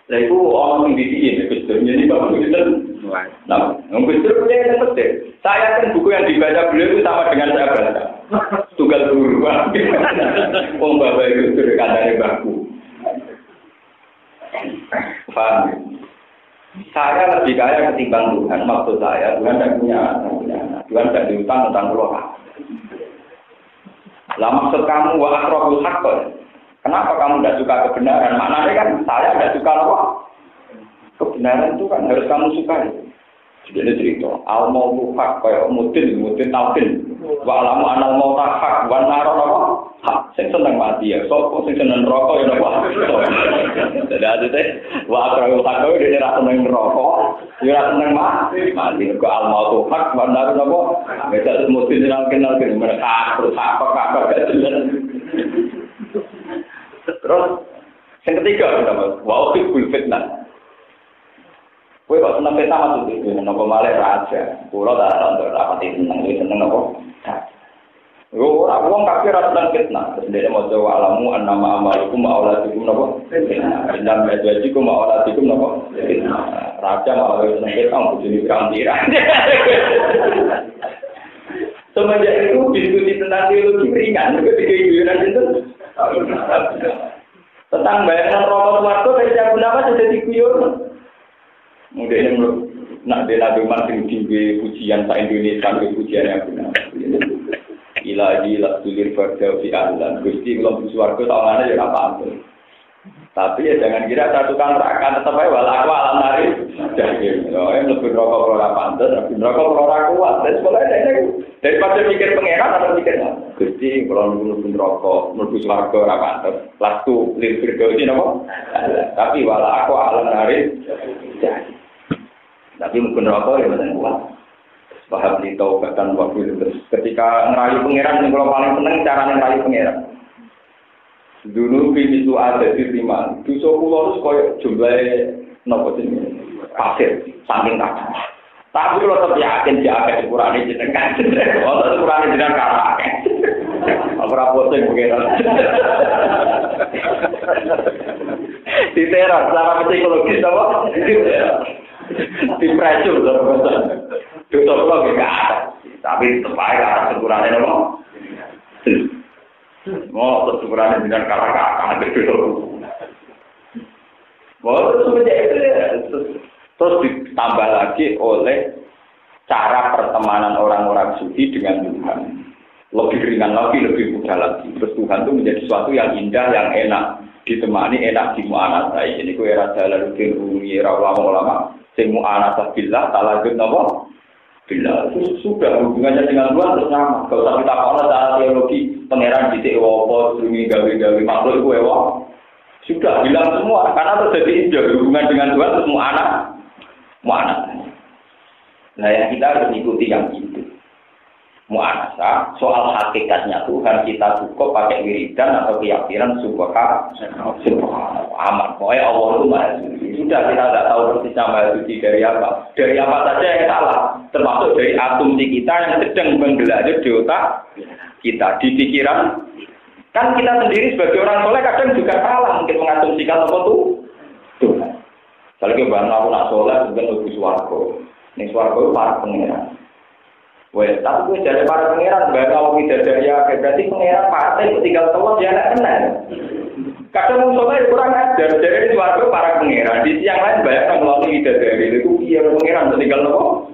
Nah itu orang yang didiin, Gustur. Jadi bapak Gustur. Nah, Gustur punya yang penting. Saya kan buku yang dibaca beliau itu sama dengan saya baca. Tunggal guru. Wong bapak Gustur katanya baku. Paham? Saya lebih kaya ketimbang Tuhan. Maksud saya, Tuhan tidak punya anak. Tuhan tidak diutang utang keluar. Lah maksud kamu wa akrabul haqq. Kenapa kamu tidak suka kebenaran? Maknanya kan saya tidak suka apa? Kebenaran itu kan harus kamu sukai. Jadi cerita, al mautu hak kayak mutin tauhid. Wa alamu anal mautu hak wa naro apa? Hak. Sing seneng mati ya, sapa sing seneng neraka ya napa? Dadi ate wa akrabul hak kuwi dene ra seneng neraka, ya ra seneng mati. Mati kok al mautu hak wa naro napa? Wis mutin kenal mereka terus apa gak jelas. Terus yang ketiga wa ukhul fitnah. Kowe kok seneng peta maksud iki napa malih raja. Kula tak untuk rapati seneng apa? Yo ora wong kabeh ra seneng fitnah. Dene maca wa alamu annama amalukum auladikum napa? Dan bajikum auladikum napa? Raja malah seneng fitnah bojone pirang-pirang. Semenjak itu diskusi tentang teologi ringan ketika guyonan itu. Tentang bayangan rokok swarga dari Abu Nawas sudah diguyon. Mungkin nak Nabi Muhammad tinggi pujian sa Indonesia ke pujian yang benar. Ilahi la tulir pada fi Allah. Gusti belum swarga tawane ya apa ampun. Tapi ya jangan kira satu tukang neraka tetap ae wal aku alam nari. Jadi yo lebih rokok ora pantes, lebih rokok ora kuat. Wis boleh daripada mikir pangeran atau mikir Gusti kalau mlebu neraka, mlebu swarga ora pantes. Lastu lir firdaus napa? Tapi wal aku alam nari. Tapi mungkin rokok ya benar kuat. Paham di taubatan waktu itu. Ketika ngerayu pangeran yang kalau paling seneng cara ngerayu pangeran. Dulu itu ada di lima. Dosa kula terus koyo jumlahe napa jenenge? Pasir, saking kakak. Tapi kalau tetap yakin dia akan dikurani jenengan. Oh, tetap kurani jenengan kakak. Ora bosen pangeran. Diteror secara psikologis apa? Di pressure terus. Dosa kula gak ada. Tapi tetep ae arep sekurane nopo. Mau sekurane dengan kakak itu. Mau terus ditambah lagi oleh cara pertemanan orang-orang suci dengan Tuhan. Lebih ringan lagi, lebih mudah lagi. Terus Tuhan itu menjadi sesuatu yang indah, yang enak. Ditemani enak di mu'anasai. Ini ku era Jalaluddin Rumi, era ulama-ulama. Sing mu'anasah billah, talajud napa? Billah. Sudah hubungannya dengan Tuhan terus sama. Kalau usah kita kalau secara teologi, pangeran dhisik apa, dungi gawe-gawe makhluk iku ewa. Sudah bilang semua, karena terjadi indah hubungan dengan Tuhan terus mu'anasah. Nah yang kita harus ikuti yang itu. muanasa, soal hakikatnya Tuhan kita cukup pakai wiridan atau keyakinan subhanallah aman. Pokoknya Allah itu maha suci. Sudah kita tidak tahu persisnya maha suci dari apa. Dari apa saja yang salah. Termasuk dari asumsi kita yang sedang menggelar di otak kita, di pikiran. Kan kita sendiri sebagai orang soleh kadang juga salah mungkin mengasumsikan apa itu Tuhan. Kalau kita bahas aku nak soleh bukan lebih swarga. Ini swarga itu para pengiran. Wah, tapi gue jadi para pangeran, bahkan kalau tidak dari akhir, berarti pangeran partai tinggal telur dia tidak kenal. Kadang musuhnya kurang ajar, jadi itu warga para pangeran. Di siang lain banyak yang melalui tidak dari itu, iya pangeran tinggal telur.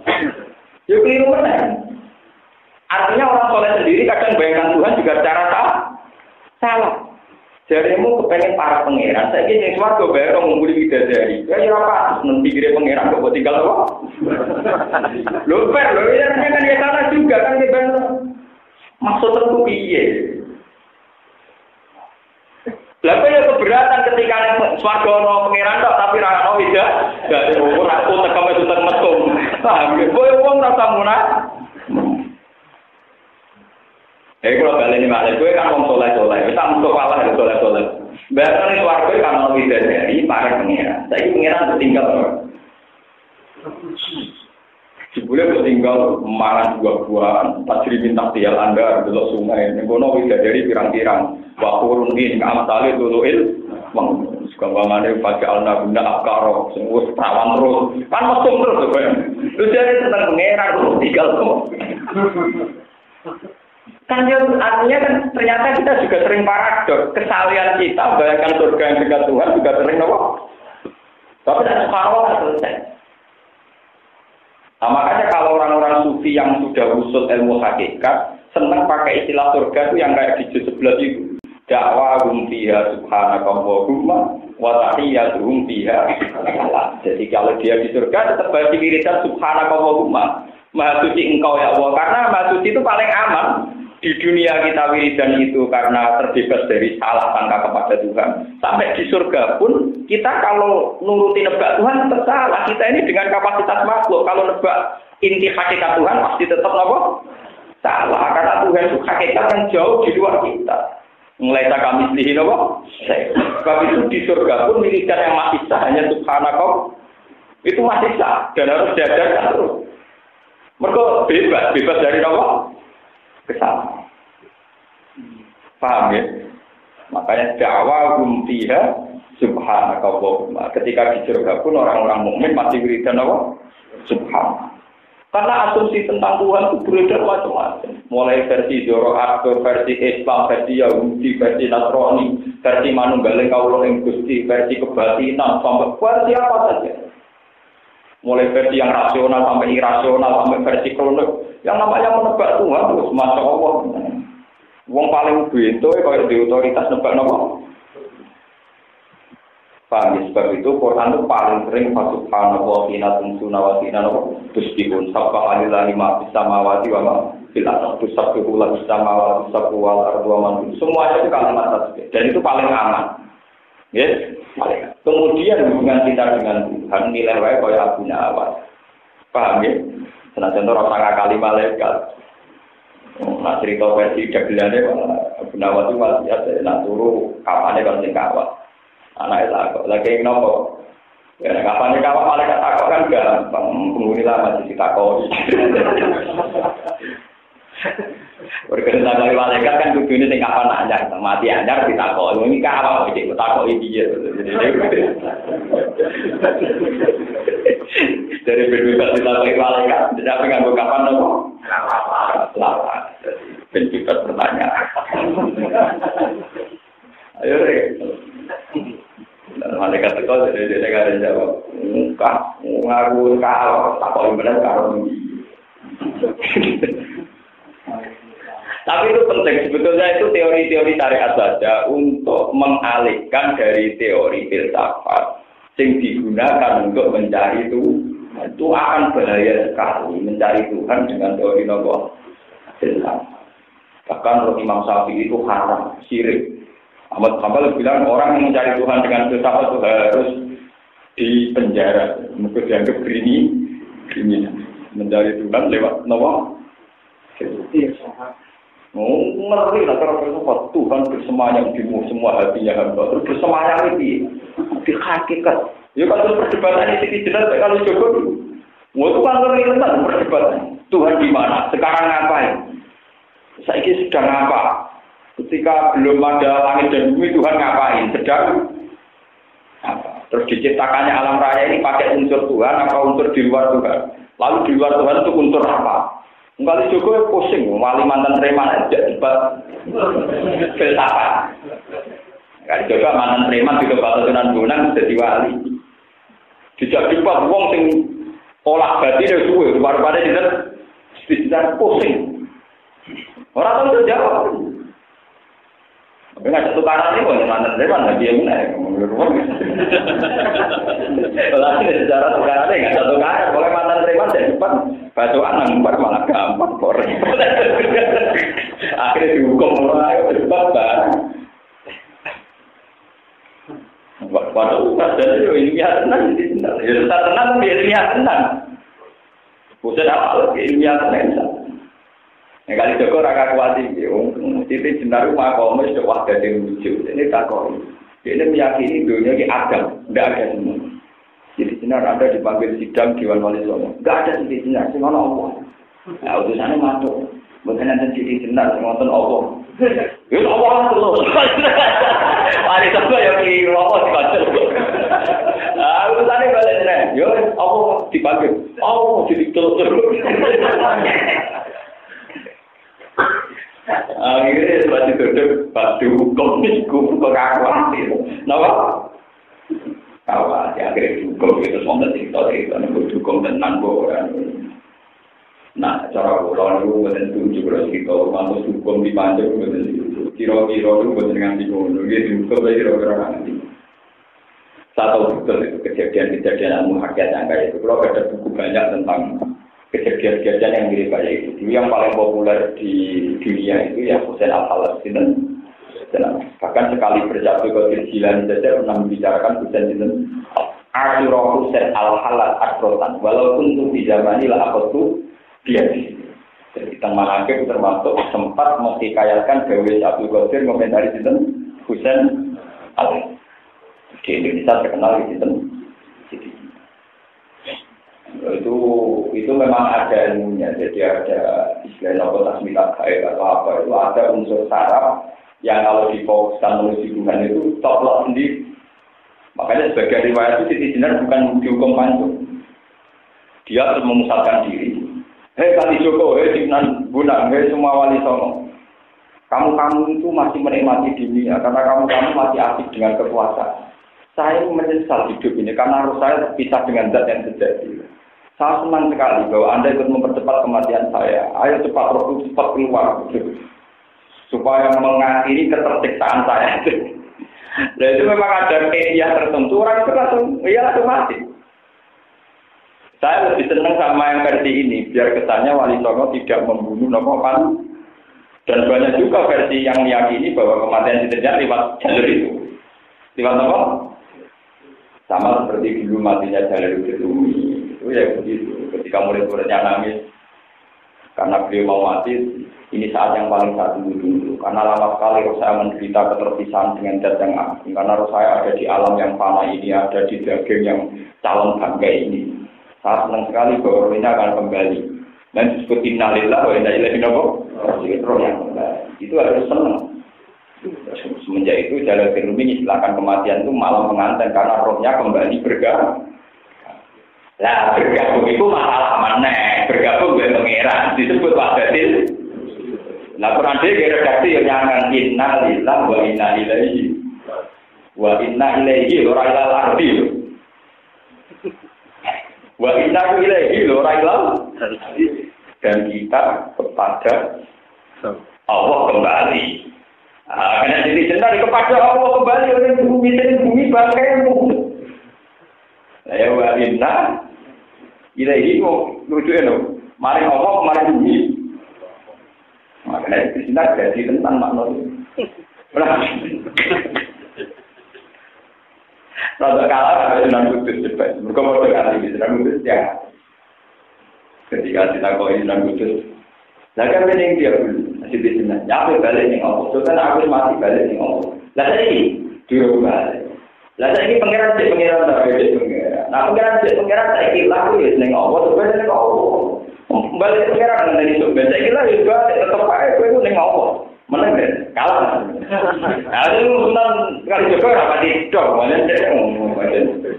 Ya keliru mana? Artinya orang soleh sendiri kadang bayangkan Tuhan juga secara salah. Jarimu kepengen para pangeran, saya kira yang warga bayar orang mengumpuli tidak dari. Ya apa? Nanti kira pangeran kok tinggal telur. Lupa, ya kan dia salah juga kan dia maksud tentu piye. Lalu ya keberatan ketika swarga ono pangeran tok tapi ra ono tidak. Dari umur aku tekam itu metu. Paham ya? Kowe wong rasa munah. Kalau baleni malih kowe kan wong saleh-saleh, wis tak mesti kalah dari saleh-saleh. Bahkan swarga kan ono tidak dari para pangeran. Saiki pangeran tinggal. Jebule tinggal mangan buah-buahan, tajri bintang tial Anda delok sungai. Ngono wis dari pirang-pirang. Wa qurun in amsale duluil wong segamane pakai alna guna akaro sing wis prawan terus. Kan mesum terus kok. Terus jadi tentang pangeran tinggal kok. Kan artinya kan ternyata kita juga sering paradok. Kesalahan kita bayangkan surga yang dekat Tuhan juga sering apa? Tapi tidak subhanallah selesai. Nah, makanya kalau orang-orang sufi yang sudah usut ilmu hakikat, senang pakai istilah surga itu yang kayak di juz 11 itu. Da'wahum fiha subhanakallahumma wa tahiyyatuhum fiha. Jadi kalau dia di surga tetap baca wiridan subhanakallahumma. Maha suci engkau ya Allah. Karena maha suci itu paling aman. Di dunia kita wiridan itu karena terbebas dari salah sangka kepada Tuhan. Sampai di surga pun kita kalau nuruti nebak Tuhan tetap salah. Kita ini dengan kapasitas makhluk. Kalau nebak inti hakikat Tuhan pasti tetap apa? Salah. Karena Tuhan itu hakikat yang jauh di luar kita. Mulai kami selihin apa? Sebab itu di surga pun wiridan yang masih sah hanya subhanallah itu masih sah dan harus diajarkan terus. Mereka bebas dari apa? Kesalahan. Paham ya? Makanya da'wahum fiha subhanakallahumma. Ketika di surga pun orang-orang mukmin masih wiridan apa? Subhanallah. Karena asumsi tentang Tuhan itu beredar macam-macam. Mulai versi Zoroaster, versi Islam, versi Yahudi, versi Nasrani, versi Manunggaling Kawula ing Gusti, versi kebatinan, sampai versi apa saja. Mulai versi yang rasional sampai irasional sampai versi kronik. Yang namanya menebak Tuhan terus masya Allah. Wong paling bento kalau di otoritas nebak nopo. Paham sebab itu Quran itu paling sering subhanallah wa tumsuna wa nopo tusbihun subhanallahi ma fis samawati wa ma fil ardi tusabbihu lahu samawati sab'u wal ardu wa man semuanya itu kalimat tasbih dan itu paling aman. Yes, paling. Kemudian hubungan kita dengan Tuhan nilai wae kaya Abu Nawas. Paham ya? Senajan ora sangat kali malaikat. Nah cerita versi dagelane Abu Nawas itu wasiat nak turu kapane kan sing kawat. Anake takok, lagi nopo? Ya kapane kawat malaikat takok kan gampang, penghuni lama ditakoki. Berkenaan dari malaikat kan kudune sing kapan anyar, mati anyar ditakoki. Ini kawat iki ditakoki piye. Dari berbeda ditakoki malaikat, tidak nganggo kapan nopo? Selamat. Bentuk pertanyaan. Ayo rek. Malaikat teko dene negara jawab. Enggak, ngaku kalau takok bener karo. Tapi itu penting sebetulnya itu teori-teori syariat saja untuk mengalihkan dari teori filsafat yang digunakan untuk mencari itu akan bahaya sekali mencari Tuhan dengan teori nopo filsafat. Bahkan Imam Syafi'i itu haram, syirik. Ahmad Hanbal bilang orang yang mencari Tuhan dengan filsafat itu harus dipenjara, mungkin dianggap kriminal mencari Tuhan lewat nopo Ngeri lah cara filsafat Tuhan bersemayam di semua hatinya hamba. Terus bersemayam itu di hakikat. Ya kalau perdebatan itu jelas kalau Jokowi. Itu kan ngeri tenan perdebatan. Tuhan di mana? Sekarang ngapain? Saiki sedang apa? Ketika belum ada langit dan bumi Tuhan ngapain? Sedang apa? Terus diciptakannya alam raya ini pakai unsur Tuhan apa unsur di luar Tuhan? Lalu di luar Tuhan itu unsur apa? Kali juga pusing, wali mantan preman aja debat filsafat. Kali juga mantan preman juga batasan gunang jadi wali. Dijak debat wong sing olah batin suwe, baru-baru tidak pusing. Orang tahu jawab. Tapi nggak satu kanan ini kok mantan preman lagi yang mana? Kalau secara sekarang nggak satu kanan, boleh mantan preman jadi depan. Bacaan nangbar malah gampang kok. Akhirnya dihukum orang debat barang. Waduh, padahal ilmiah tenang di sini. Ya tetap tenang, tapi ilmiah tenang. Bukan apa ilmiah tenang. Yang kali Joko raka kuatin, titik jenar rumah kaum itu wah dari lucu. Ini tak kau. Ini meyakini dunia ini Adam, tidak ada semua. Jadi jenar Anda dipanggil sidang Dewan Wali Songo. Tidak ada titik jenar, cuma Allah. Nah, utusannya masuk. Bukan ada titik jenar, cuma Allah. Itu Allah terus. Hari Sabtu yang kiri Allah dibaca. Nah, utusannya balik jenar. Yo, Allah dipanggil. Allah jadi terus. Akhirnya setelah ditutup batu hukum pengakuan itu, kenapa? Kawan, akhirnya hukum itu semua itu hukum tentang orang. Nah, cara orang itu bukan tujuh berarti kalau masuk hukum di panjang bukan itu. Kira-kira itu bukan dengan dibunuh, gitu. Kira-kira nanti. Satu betul itu kejadian-kejadian muhakiat yang kayak itu. Kalau ada buku banyak tentang kejadian-kejadian yang mirip kayak itu. Dulu yang paling populer di dunia itu ya Husain Al-Halas. Bahkan sekali berjatuh ke Jilani saja pernah membicarakan Husain itu. Asyura Husain Al-Halas Akrotan. Walaupun untuk di zaman ini lah apa tuh dia di sini. Jadi teman akhir termasuk sempat menghikayatkan Dewi Abdul Qadir komentari itu Husain Al-Halas. Di Indonesia terkenal di situ. Itu memang ada ilmunya, jadi ada istilah tasmilat gaib atau apa itu ada unsur saraf yang kalau difokuskan menuju Tuhan itu toplok sendiri. Makanya sebagai riwayat itu Siti Jenar bukan dihukum panjang. Dia harus memusatkan diri. Hei Kali Joko, hei Dimnan Bunang, hei semua wali songo. Kamu itu masih menikmati dunia karena kamu masih asik dengan kekuasaan. Saya menyesal hidup ini karena harus saya terpisah dengan zat yang sejati. Saya senang sekali bahwa Anda ikut mempercepat kematian saya. Ayo cepat roh cepat keluar, supaya mengakhiri ketersiksaan saya. Nah itu memang ada media tertentu orang itu langsung mati. Saya lebih senang sama yang versi ini, biar kesannya Wali Songo tidak membunuh Nokopan. Dan banyak juga versi yang meyakini bahwa kematian terjadi lewat jalur itu. Lewat apa? Sama seperti dulu matinya jalur itu. Itu ya begitu. Ketika murid-muridnya nangis karena beliau mau mati, ini saat yang paling satu dulu. Karena lama sekali roh saya menderita keterpisahan dengan zat yang agung. Karena roh saya ada di alam yang fana ini, ada di daging yang calon bangkai ini. Saya senang sekali bahwa roh ini akan kembali. Dan disebut innalillah wa inna ilaihi raji'un. Roh yang kembali. Itu harus senang. Semenjak itu jalur Firumi silakan kematian itu malam pengantin karena rohnya kembali bergabung. Lah bergabung itu masalah mana? Bergabung dengan pangeran disebut wahdatil. Lah Quran iki redaksi yang nyangkan inna lillahi wa inna ilaihi. Wa inna ilaihi ora ilal ardi. Wa inna ilaihi ora ilal dan kita kepada Allah kembali. Karena jadi jenar kepada Allah kembali oleh bumi bangkaimu. Ya wa inna ilaihi lucu eno. Mari Allah mari bumi. Makanya di sini jadi tentang makna itu. Rada kalah ada Sunan Kudus cepat. Mereka mau kali di Sunan Kudus ya. Ketika kita kau Sunan Kudus Lah kan ning dia masih bisa. Ya balik ning Allah. Kan aku mati balik ning Allah. Lah saiki dirubah. Lah saiki pangeran tak beda pangeran. Nah pangeran saiki laku wis ning Allah sebenarnya ning Allah. Balik pangeran dari itu. Saiki lah wis tetep ae kowe ning Allah. Menang deh, kalah. Nah, itu tentang kali Joko apa tidak? Mana cek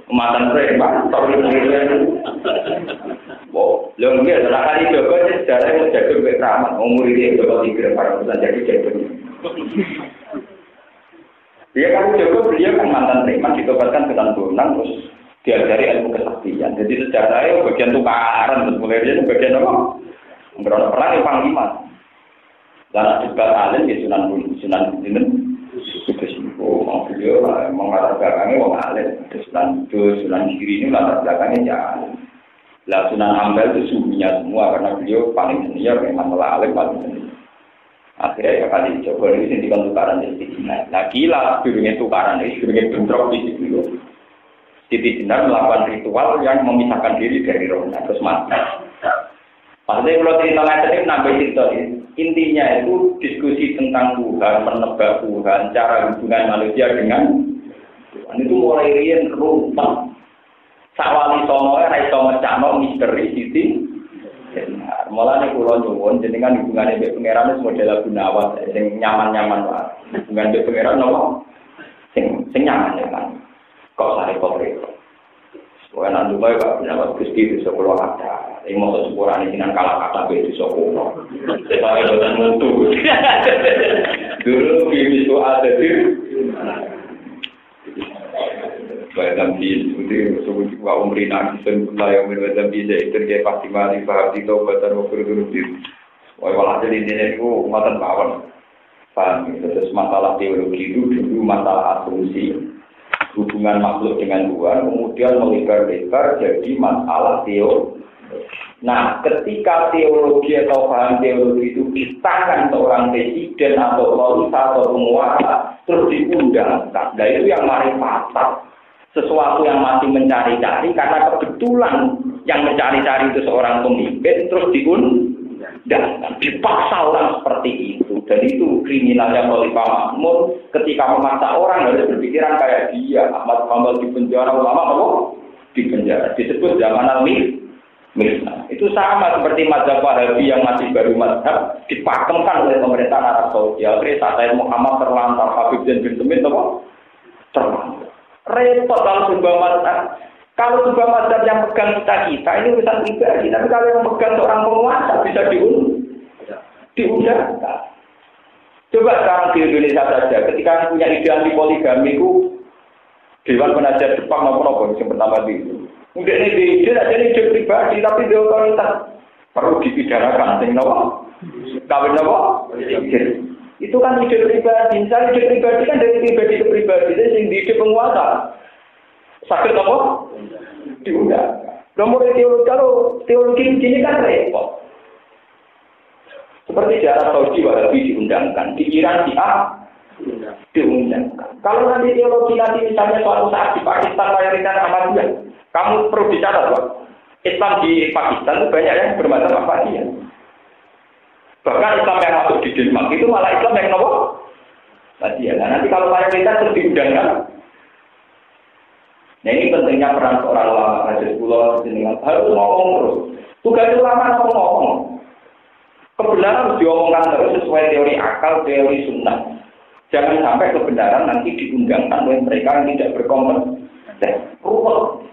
kematan preman, tahu oh, lembir. Setelah kali Joko sejarah yang jago bekraman, umur dia Joko 3 para jadi jago. Dia kan Joko beliau kan mantan preman ditobatkan dengan bonang terus diajari ilmu kesaktian. Jadi sejarahnya bagian tukaran, terus mulai dia bagian apa? Berapa perang yang panglima. Dan juga alim di Sunan Gunung juga simpul. Mau beliau latar belakangnya wong alim. Sunan Giri ini latar belakangnya alim. Lah Sunan Ampel itu suhunya semua karena beliau paling senior memang alim paling senior. Akhirnya ya kali coba ini sendirikan tukaran di sini. Nah gila sebelumnya tukaran ini sebelumnya bentrok di situ. Siti Jenar melakukan ritual yang memisahkan diri dari rohnya terus mati. Maksudnya kalau cerita lain tadi nambah cerita intinya itu diskusi tentang Tuhan, menebak Tuhan, cara hubungan manusia dengan Tuhan itu mulai rian rumah. Sawali sonoe raiso mecano misteri siti. Mulane kula nyuwun jenengan hubungane mbek pangeran wis model Gunawan sing nyaman-nyaman wae. Hubungan mbek pangeran napa? Sing nyaman-nyaman. Kok sare kok repot. Soale nang duwe Pak Gunawan Gusti iso kula kata. Ing mosok sepurane jinan kalah kata be iso kula. Saya boten mutu. Dulu itu ada di Badan bil, itu sebut wa umrina kisan yang badan bil itu dia pasti mari paham itu badan waktu dulu bil. Wah malah jadi ini itu matan bawang. Paham terus masalah teologi itu dulu masalah asumsi hubungan makhluk dengan Tuhan, kemudian melebar-lebar jadi masalah teologi. Nah, ketika teologi atau paham teologi itu di tangan seorang presiden atau otorita atau penguasa terus diundangkan, nah itu yang mari fatal. Sesuatu yang masih mencari-cari karena kebetulan yang mencari-cari itu seorang pemimpin terus diundangkan, dipaksa orang seperti itu. Dan itu kriminalnya Khalifah Mahmud ketika memaksa orang harus berpikiran kayak dia. Ahmad Hanbal di penjara, ulama apa? Di penjara. Disebut zaman al-Mirna. Itu sama seperti mazhab Wahabi yang masih baru mazhab dipakemkan oleh pemerintah Arab Saudi. Akhirnya Said Muhammad terlantar, Habib Zain bin Semit apa? Terlantar. Repot kalau sebuah mazhab. Kalau sebuah mazhab yang pegang kita ini urusan pribadi. Tapi kalau yang pegang seorang penguasa bisa diundangkan. Coba sekarang di Indonesia saja. Ketika punya ide anti poligami itu Dewan Penasihat Jepang apa yang pertama itu. Mungkin ini ide aja ide pribadi tapi di otoritas perlu dipidanakan. Sing nopo? Kawin nopo? Itu kan ide pribadi. Misalnya ide pribadi kan dari pribadi ke pribadi. Jadi ide penguasa. Sakit apa? Diundang. Nomor teologi, kalau teologi ini kan repot. Seperti di Arab Saudi Wahabi diundangkan. Di Iran diundangkan. Kalau nanti teologi nanti misalnya suatu saat di Pakistan mayoritas Ahmadiyah, kamu perlu bicara Pak. Islam di Pakistan itu banyak yang bermadzhab Ahmadiyah. Bahkan Islam yang masuk di Denmark itu malah Islam yang nomor Ahmadiyah. Nah nanti kalau mayoritas terus diundangkan. Nah ini pentingnya peran seorang ulama Haji Pulau harus ngomong terus. Tugas ulama ngomong. Kebenaran harus diomongkan terus sesuai teori akal, teori sunnah. Jangan sampai kebenaran nanti diundangkan oleh mereka yang tidak berkompeten. Ruwet.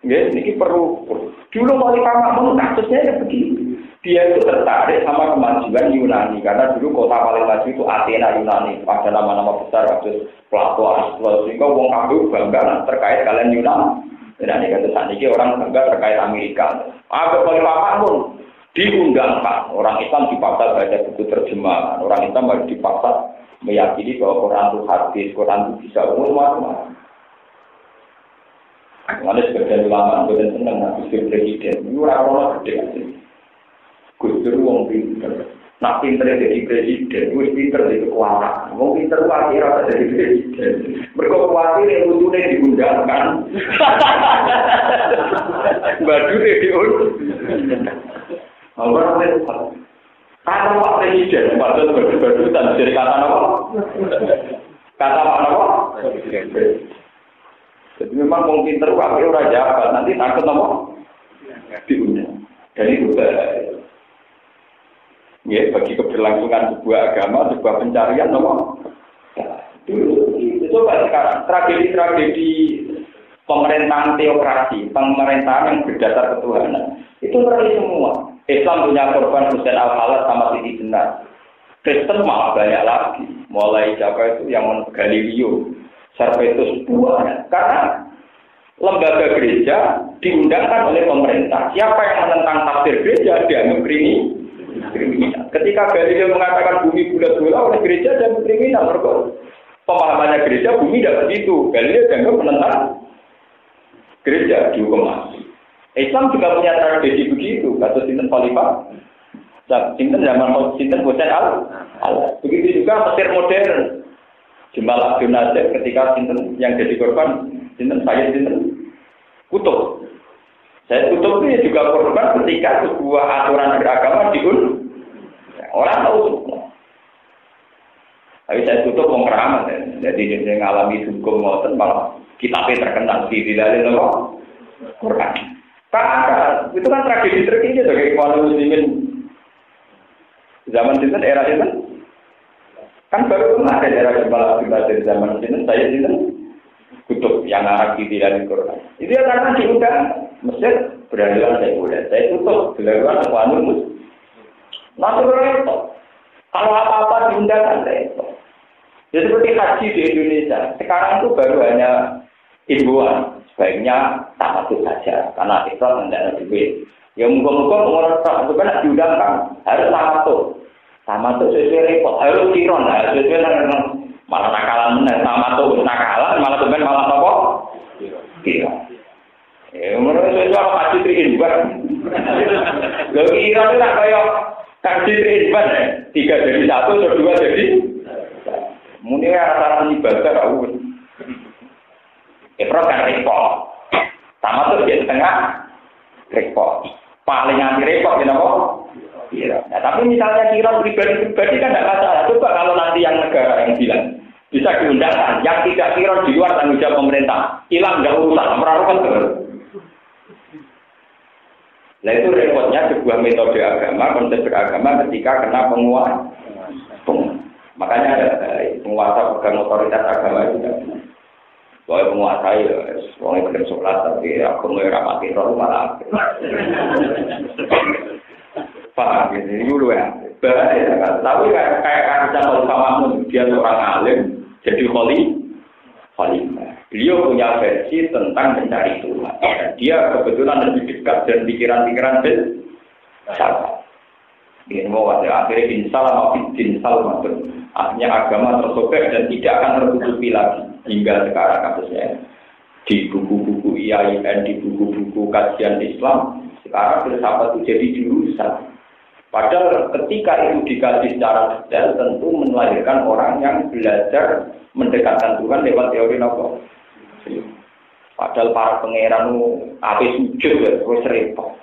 Ya, ini perlu. Dulu Khalifah Ma'mun kasusnya ya begini. Dia itu tertarik sama kemajuan Yunani karena dulu kota paling maju itu Athena Yunani. Ada nama-nama besar kasus Plato, Aristoteles. Sehingga wong kabeh bangga terkait kalian Yunani. Dan ini kata saat ini orang bangga terkait Amerika. Ada Khalifah Ma'mun diundangkan. Orang Islam dipaksa baca buku terjemahan. Orang Islam harus dipaksa meyakini bahwa Quran itu hadis, Quran itu bisa umum. Mana sebagian ulama yang senang habis presiden, ini orang-orang gede. Gusdur wong pinter. Nak pinter jadi presiden, wis pinter jadi kekuasaan. Wong pinter wae ora jadi presiden. Mergo kuwatir yang utune diundangkan. Badune diundang. Orang repot. Kata Pak Presiden, padahal berdutan dari kata apa? Kata apa? Jadi memang mungkin terwakil orang jabat, nanti takut apa? Diundang. Dan itu ya, bagi keberlangsungan sebuah agama, sebuah pencarian apa? Itu coba sekarang, tragedi-tragedi pemerintahan teokrasi, pemerintahan yang berdasar ketuhanan, itu berarti semua. Islam punya korban Husain Al-Khalad sama Siti Jenar. Kristen malah banyak lagi. Mulai siapa itu yang Galileo, Servetus buahnya. Karena lembaga gereja diundangkan oleh pemerintah. Siapa yang menentang tafsir gereja dianggap kriminal. Ketika Galileo mengatakan bumi bulat bola oleh gereja dan kriminal, pemahamannya gereja bumi tidak begitu. Galileo dianggap menentang gereja dihukum mati. Islam juga punya tragedi begitu. Kata Sinten Khalifah, Sinten zaman Sinten Husain Al-Khalad. Begitu juga Mesir modern. Jamal Abdul Nasir ketika Sinten yang jadi korban, Sinten saya Sinten Kutub. Saya Kutub itu juga korban ketika sebuah aturan beragama diun. Orang tahu semua. Tapi saya Kutub orang keramat. Jadi dia mengalami hukum ngoten malah kitabnya terkenal di dalam Quran. Karena itu kan tragedi terkini sebagai kaum muslimin zaman Sinten era Sinten kan baru kemarin era Jamal Abdul Nasir zaman Sinten saya Sinten Kutub yang Arab di dalam Quran. Itu ya karena diundang Mesir berhaluan saya boleh saya tutup berhaluan Quran mus. Nanti itu kalau apa-apa diundang saya itu. Ya seperti haji di Indonesia sekarang itu baru hanya himbauan. Sebaiknya tamatut saja, karena Islam tidak ada duit. Ya muka-muka orang tamatut kan diundangkan, harus tamatut. Tamatut sesuai repot, harus kiron, sesuai malah nakalan benar, tamatut nakalan, malah sebenarnya malah apa? Kiron. Ya menurut saya itu kaji triinban. Lalu kiron itu tak kayak kaji triinban ya, 3 jadi 1 atau 2 jadi. Mungkin rasa ibadah aku. Ifrat kan repot, sama tuh di tengah repot, paling anti repot kenapa? Iya. Nah, tapi misalnya kira pribadi kan tidak masalah. Coba kalau nanti yang negara yang bilang bisa diundangkan, yang tidak kira di luar tanggung jawab pemerintah, hilang nggak urusan, merarukan terus. Nah itu repotnya sebuah metode agama, konsep beragama ketika kena penguasa. Makanya ada penguasa pegang otoritas agama itu. Soal penguasa ya, orang yang sholat tapi aku mau rapati roh malah. Pak, ini dulu ya. Bahaya kan. Tapi kayak kalau sama dia seorang alim jadi khalifah. Beliau punya versi tentang mencari Tuhan. Dia kebetulan lebih dekat dan pikiran-pikiran filsafat. Ini mau ada akhirnya insal maksud. Artinya agama tersobek dan tidak akan tertutupi lagi hingga sekarang kasusnya di buku-buku IAIN, di buku-buku kajian Islam sekarang filsafat itu jadi jurusan. Padahal ketika itu dikaji secara detail tentu melahirkan orang yang belajar mendekatkan Tuhan lewat teori nopo. Padahal para pangeran ape sujud wis repot.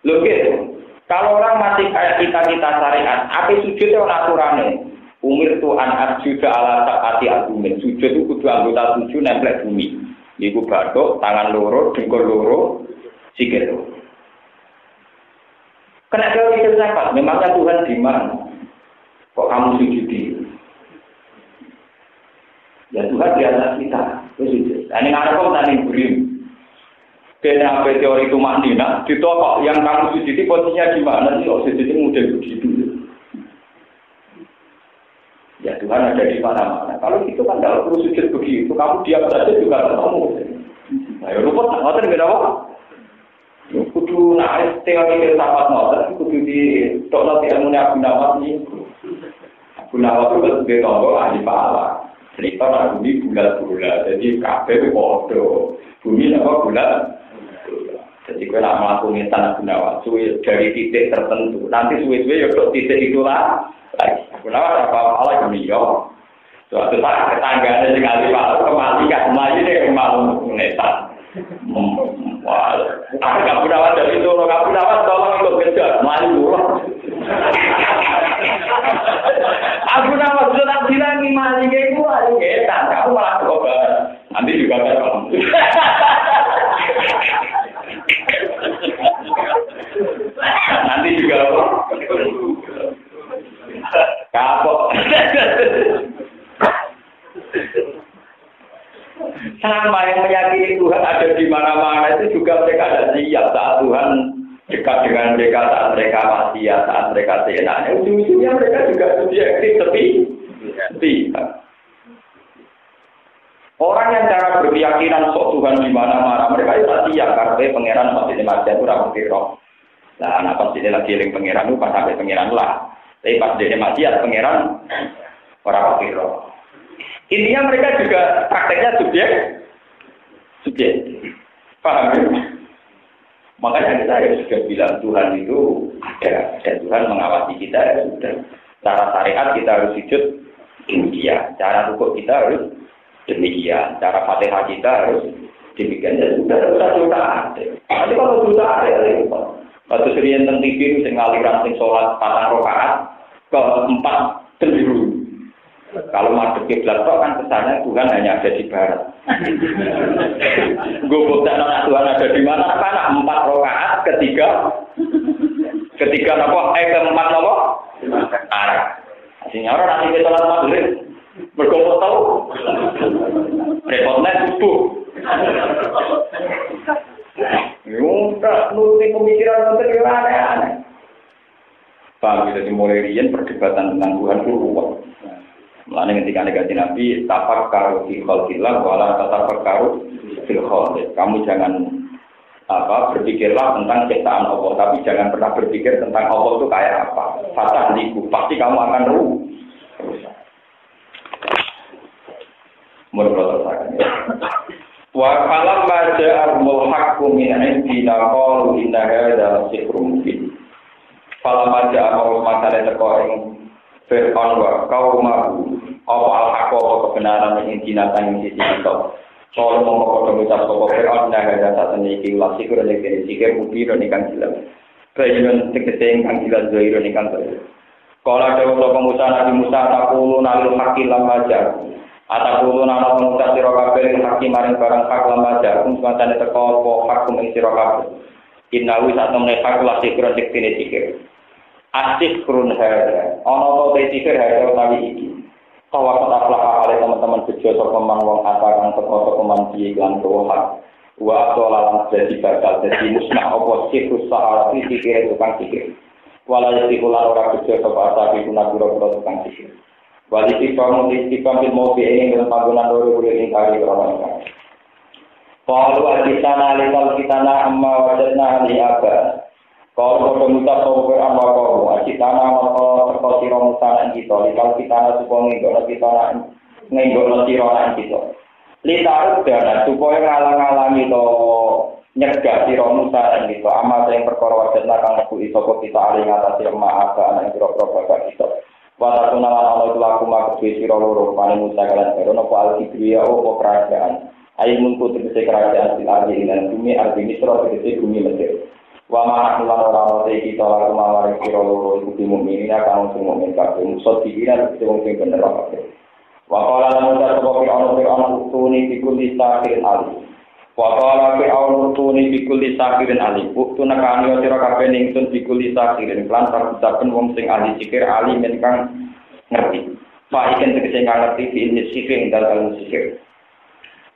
Lho gitu. Kalau orang masih kayak kita syariat, ape sujud itu aturannya. Umir Tuhan arjuda ala saati argumen. Sujud itu kudu anggota 7 nempel bumi. Iku bathuk, tangan loro, dengkul loro, sikil loro. Kena teori filsafat, memangnya Tuhan di mana? Kok kamu sujudi? Ya Tuhan di atas kita. Sujud. Ini ngarep tani burim. Kena apa teori itu maknina, ditokok yang kamu sujudi posisinya di mana sih? Oh, sujudi mudah begitu. Ya Tuhan ada di mana-mana. Kalau itu kan kalau perlu sujud begitu, kamu diam saja juga ketemu. Nah, ya rumput tak ngoten beda apa? Kudu naik teori filsafat ngoten, kudu di tokno ilmu Abu Nawas ini. Abu Nawas itu sebagai tombol ahli pahala. Cerita nak bumi bulat-bulat, jadi kabeh podo. Bumi apa bulat? Jadi kalau nak melakukan tanah Abu Nawas, dari titik tertentu, nanti suwe-suwe ya titik itulah. Kenapa apa Allah kemiyo? Suatu saat ketangganya dengan ahli pahala kembali gak kembali deh malu netan. Wah, aku gak punya dari itu, gak punya tolong ikut kerja, maju dulu juga apa? Kapok. Sama yang meyakini Tuhan ada di mana-mana itu juga mereka ada siap saat Tuhan dekat dengan mereka, saat mereka maksiat, saat mereka seenaknya. Ujung-ujungnya mereka juga subjektif tapi orang yang cara berkeyakinan sok Tuhan di mana-mana mereka itu siap karena pangeran masih maksiat itu ramu kiro. Nah, anak pasti lagi eling pangeran itu pas sampai pangeran lah. Tapi pas dia maksiat pangeran orang kiro. Intinya mereka juga prakteknya subjek. Paham ya? Makanya kita ya sudah bilang Tuhan itu ada dan Tuhan mengawasi kita ya sudah. Cara syariat kita harus sujud demikian, cara rukuk kita harus demikian, cara Fatihah kita harus demikian. Ya sudah dosa ada. Tapi kalau dosa ada ya repot. Waktu serian tentang TV itu ngaliran sing sholat 4 rakaat ke 4 cenderung. Kalau madhep kiblat kan kesannya Tuhan hanya ada di barat. Gue buktikan Tuhan ada di mana? Karena 4 rakaat ketiga apa? Keempat apa? Arah. Artinya orang nanti kita sholat maghrib berkumpul tahu repotnya subuh. Enggak, nuruti pemikiran nanti aneh-aneh. Paham kita dimulai rian perdebatan tentang Tuhan itu ruwet. Mulanya ketika negasi Nabi, tafakkaru fi khalqillah wala tatafakkaru fil khalq. Kamu jangan berpikirlah tentang ciptaan Allah, tapi jangan pernah berpikir tentang Allah itu kayak apa. Fatah liku, pasti kamu akan rusak. Menurut saya. Wa kalam maja'ul haqqu min 'indina qalu inna hadza sihrun mubin. Falam maja'ul matale teko ing Fir'aun wa kaumahu apa al-haqqa kebenaran yang dinatang di sisi itu. Kalau mau mengucap sopo Fir'aun nah ada satu iki ulah sikur nek sikir mubin nikan jelas. Bayiran tegese ingkang jelas zahir nikan jelas. Kalau ada sopo Musa Nabi Musa takulu nalil haqqi lamaja. Atakulu nana pengucap sira kabeh haqqi maring barang hak lamaja. Kumsane teko apa hak ing sira kabeh. Innawi satemene hak la sikur nek sikir. Asik kurun hara, ono to tikir hara utawi iki. Kawa ketaflah oleh teman-teman bejo sapa man wong katakan teko man iki lan doha. Wa tolalan dadi bakal dadi musnah apa sikus sahara tikir tukang tikir. Wala yatikulan ora bejo sapa asabi guna-guna tukang tikir. Wali sifam bil mobi ing dalam panggonan loro kuwi ing kari ora. Qalu aditana likal kitana amma wajadna li aba. Kalau pemuda sopo amako, citana amako terkau siro musana kita. Likal kita supaya ngenggok siro kita. Litarut dana supaya ngalang-alang itu nyegah siro musana kita. Amal yang perkara wajib nakang aku isoko kita aling atas lemah aga anak siro-siro bapak kita. Watakuna lan ana laku makbe siro loro paling musa kalian erono pal kibria opo kerajaan. Ayo mengikuti kerajaan silardi dan bumi arti misro tegese bumi Mesir. Wa ma lan ora te kita lalu mawari sira loro iku mukminin akan sing mukmin kabeh musuh dikira wong sing bener kabeh. Wa qala lan uta sapa ono tuni bikuli sakirin ali. Wa qala ono tuni bikuli sakirin ali. Bukti nekani sira kabeh ning sun bikuli sakirin lan saben wong sing ahli sikir ali men kang ngerti. Pak iken tegese ngerti ini sikir dalam sikir.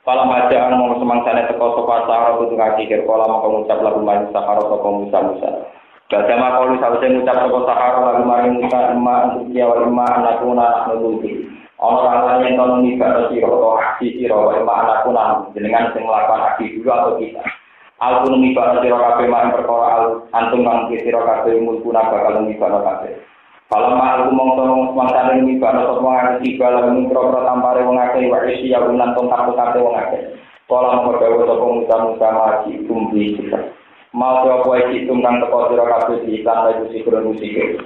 Kalau macam mau semangsane teko sapa sahara kudu ngakir kala mau ngucap lagu maring sahara sapa Musa. Bagaimana kalau sawise ngucap sapa sahara lagu maring Musa untuk dia wa anakuna nuluti. Orang lain yang kono nibak sira atau aksi sira wa anakuna jenengan sing nglakon aksi dulu atau kita. Al kuno nibak sira kabeh maring perkara antum kang sira kabeh mulkuna bakal nibak kabeh. Kalau malu mongso mangkane iki bana sapa ngene iki bala mikro tampare wong akeh wa isi ya unan tongkap wong akeh. Kalau mau dawuh sapa Musa maji tumbi sifat. Mau apa iki tungkang teko sira kabeh di iklan itu sikron musik.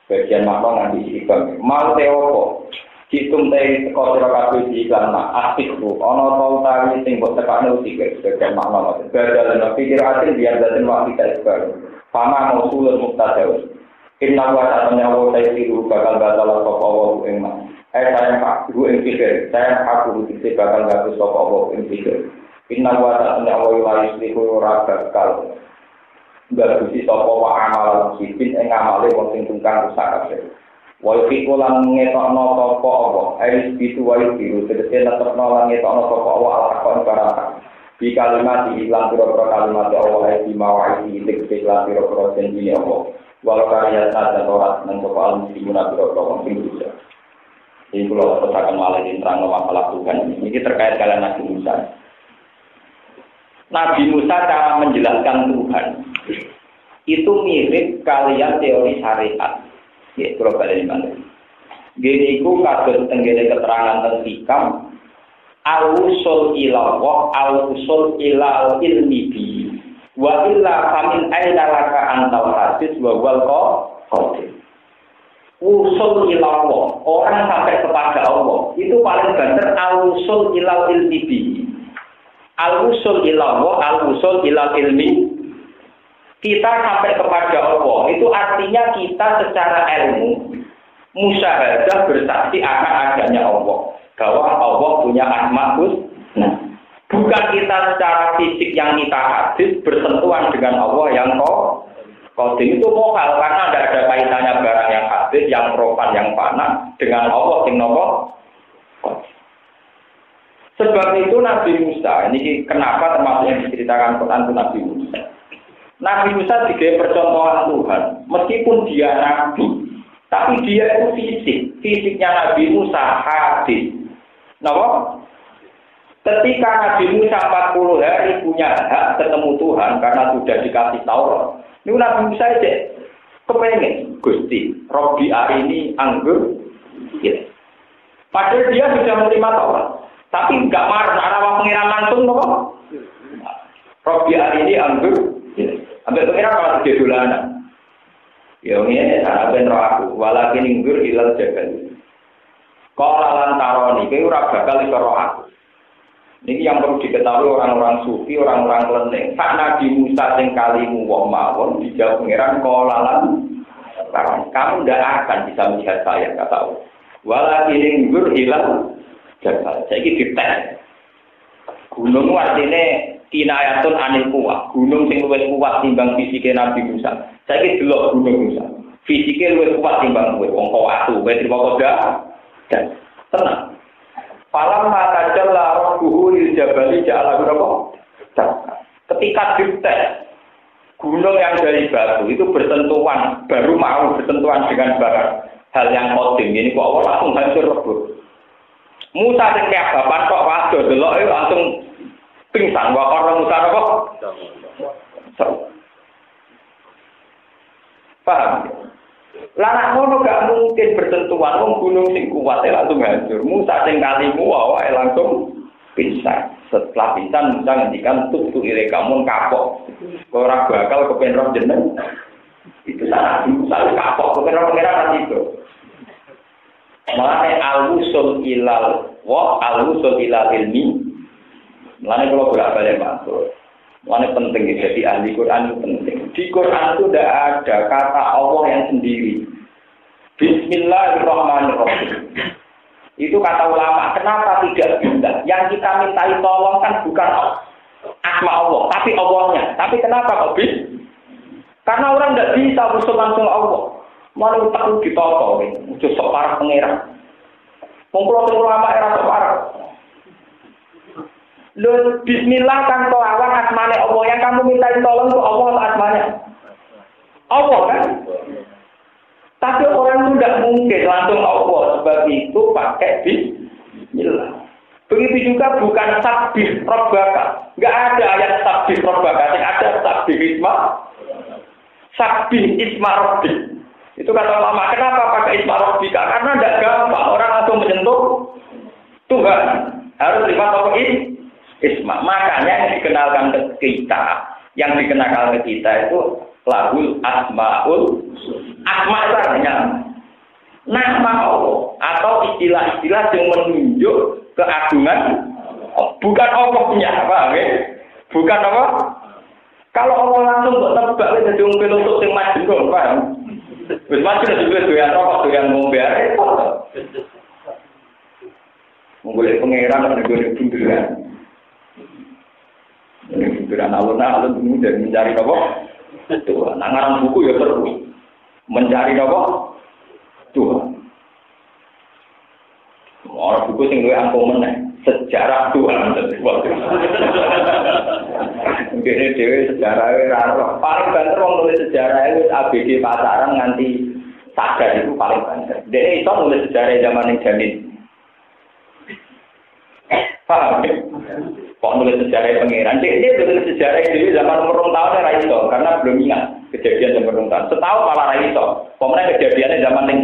Bagian makna nganti iklan. Mau te opo? Hitung te teko sira kabeh di iklan aktifku. Ana ta utawi sing mbok tekane musik bagian makna. Badalan pikir atin biar daden waktu kita baru. Pama mausul muktadawus. Inna wa ta'ala wa ta'ala bakal batal sapa wa ing ma. Sayang aku ing pikir, sayang aku iki bakal batal sapa wa ing pikir. Inna wa ta'ala wa la yuslihu ora bakal Bagusi sapa wa amal sipin ing amale wong sing tungkang rusak kabeh. Wa iku lan ngetokno sapa apa? Ai itu wa iku tegese netepno lan ngetokno sapa apa al-hakon barang. Di kalimat dihilang pira-pira kalimat Allah di mawa'idi tegese lan pira-pira janji Allah. Walau karya dan orang dan kepala muslimun pira-pira wong sing bisa. Ini kalau teruskan malah diterang masalah Tuhan ini terkait kalian Nabi Musa. Nabi Musa cara menjelaskan Tuhan itu mirip kalian teori syariat. Ya, kalau kalian mana? Gini ku kados tenggene keterangan tentang hikam al-usul ilallah al-usul ilal ilmi bi wa illa famin aina laka antal hadis wa wal qadir. Usul ilallah orang sampai kepada Allah itu paling benar al-usul ilal ilmi bi. Al-usul ilallah al-usul ilal ilmi. Kita sampai kepada Allah, itu artinya kita secara ilmu musyahadah bersaksi akan adanya Allah. Bahwa Allah punya asma husna. Bukan kita secara fisik yang kita hadis bersentuhan dengan Allah yang qadim itu mokal karena tidak ada kaitannya barang yang hadis, yang profan, yang fana dengan Allah yang nopo. Sebab itu Nabi Musa, ini kenapa termasuk yang diceritakan Quran itu Nabi Musa. Nabi Musa digawe percontohan Tuhan, meskipun dia nabi, tapi dia itu fisik. Fisiknya Nabi Musa hadis. Kenapa? Ketika Nabi Musa 40 hari punya hak ketemu Tuhan karena sudah dikasih Taurat. Ini Nabi Musa aja kepengen Gusti, Robbi hari ini anggur. Ya. Padahal dia sudah menerima Taurat, tapi enggak marah arah pengiran langsung loh. Robbi hari ini anggur. Ya. Ambil pengira kalau dia dolanan. Ya ini cara ben aku, walakin inggur ilal jagal. Kalau lantaroni, kau ora bakal iso aku. Ini yang perlu diketahui orang-orang sufi, orang-orang kelenteng. Sak Nabi Musa sing kalimu wong mawon dijawab pengiran kolalan. Kamu tidak akan bisa melihat saya, kata Allah. Walakin inggur ilal jagal. Saya ini dites. Gunung artinya kinayatun anil kuwah. Gunung sing luwih kuat timbang fisike Nabi Musa. Saiki delok gunung Musa. Fisike luwih kuat timbang kowe. Wong kuwatu, kowe trimo koda. Dan tenang. Falam mata jalla rabbuhu lil jabali ja'ala berapa? Ketika dites gunung yang dari batu itu bersentuhan, baru mau bersentuhan dengan barang hal yang kodim. Ini kok Allah langsung hancur lebur. Musa sing kayak bapak kok waduh delok langsung pingsan wa orang Musa apa? Paham? Lah ngono gak mungkin bersentuhan wong gunung sing kuat langsung hancur. Musa sing kalimu wae langsung pingsan. Setelah pingsan Musa ngendikan tutu ire kamu kapok. Ora bakal kepen roh jeneng. Itu salah Musa kapok kepen roh pengen itu. Mulane al-usul ilal wa al-usul ilal ilmi. Mulane kalau bolak-balik matur. Mulane penting jadi ahli Quran itu penting. Di Quran itu tidak ada kata Allah yang sendiri. Bismillahirrahmanirrahim. Itu kata ulama. Kenapa tidak bisa? Yang kita mintai tolong kan bukan asma Allah, tapi Allahnya. Tapi kenapa kok bisa? Karena orang tidak bisa usul langsung Allah. Mana tak ditolong, ujuk sok parah pengira. Mengkulau ulama era sok parah. Lo Bismillah kan kelawan asmane Allah yang kamu minta tolong itu Allah atau asmanya? Allah kan? Tapi orang itu tidak mungkin langsung Allah sebab itu pakai Bismillah. Begitu juga bukan sabih robbaka. Enggak ada ayat sabih robbaka, ada sabih isma. Sabih isma robbik. Itu kata ulama, kenapa pakai isma robbika? Karena tidak gampang orang langsung menyentuh Tuhan. Harus lewat apa isma. Makanya yang dikenalkan ke kita, itu lahul asmaul. Asma itu artinya nama Allah atau istilah-istilah yang menunjuk keagungan. Bukan Allah punya apa, bukan apa? Kalau Allah langsung tebak jadi orang filosof yang majnun, paham? Wis mati juga doyan rokok, doyan ngombe arek. Menggolek pangeran nek ngene bunderan. Ini bunderan alun-alun dan mencari apa? Tuhan. Nah, ngarang buku ya terus mencari apa? Tuhan. Orang buku sing duwe angkumen sejarah Tuhan. Dene dhewe sejarah ora paling banter wong nulis sejarah wis ABG pacaran nganti sadar itu paling banter. Dene iso nulis sejarah zaman ning jamin. Paham? Kok nulis sejarah pangeran? Dia nulis sejarah dhewe zaman umur 2 tahun ora iso karena belum ingat kejadian zaman 2 tahun. Setahun malah ora iso. Pemene kejadiannya zaman ning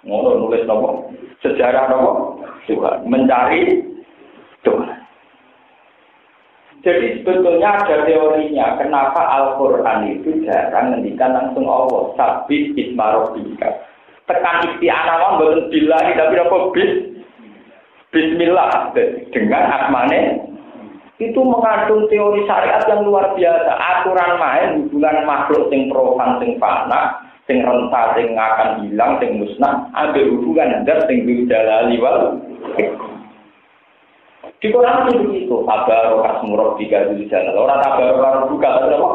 ngono nulis nopo? Sejarah nopo? Tuhan mencari Tuhan. Jadi sebetulnya ada teorinya kenapa Al-Quran itu jarang ngendikan langsung Allah. Sabit ismarobika. Tekan isti'anah mboten billahi tapi apa Bismillah dengan asmane itu mengandung teori syariat yang luar biasa. Aturan main hubungan makhluk sing profan sing fana, sing renta sing akan hilang sing musnah, ada hubungan zat sing jalali wal di Quran itu begitu. Tabarokasmu rabbika dzul jalal. Ora tabarokasmu buka apa?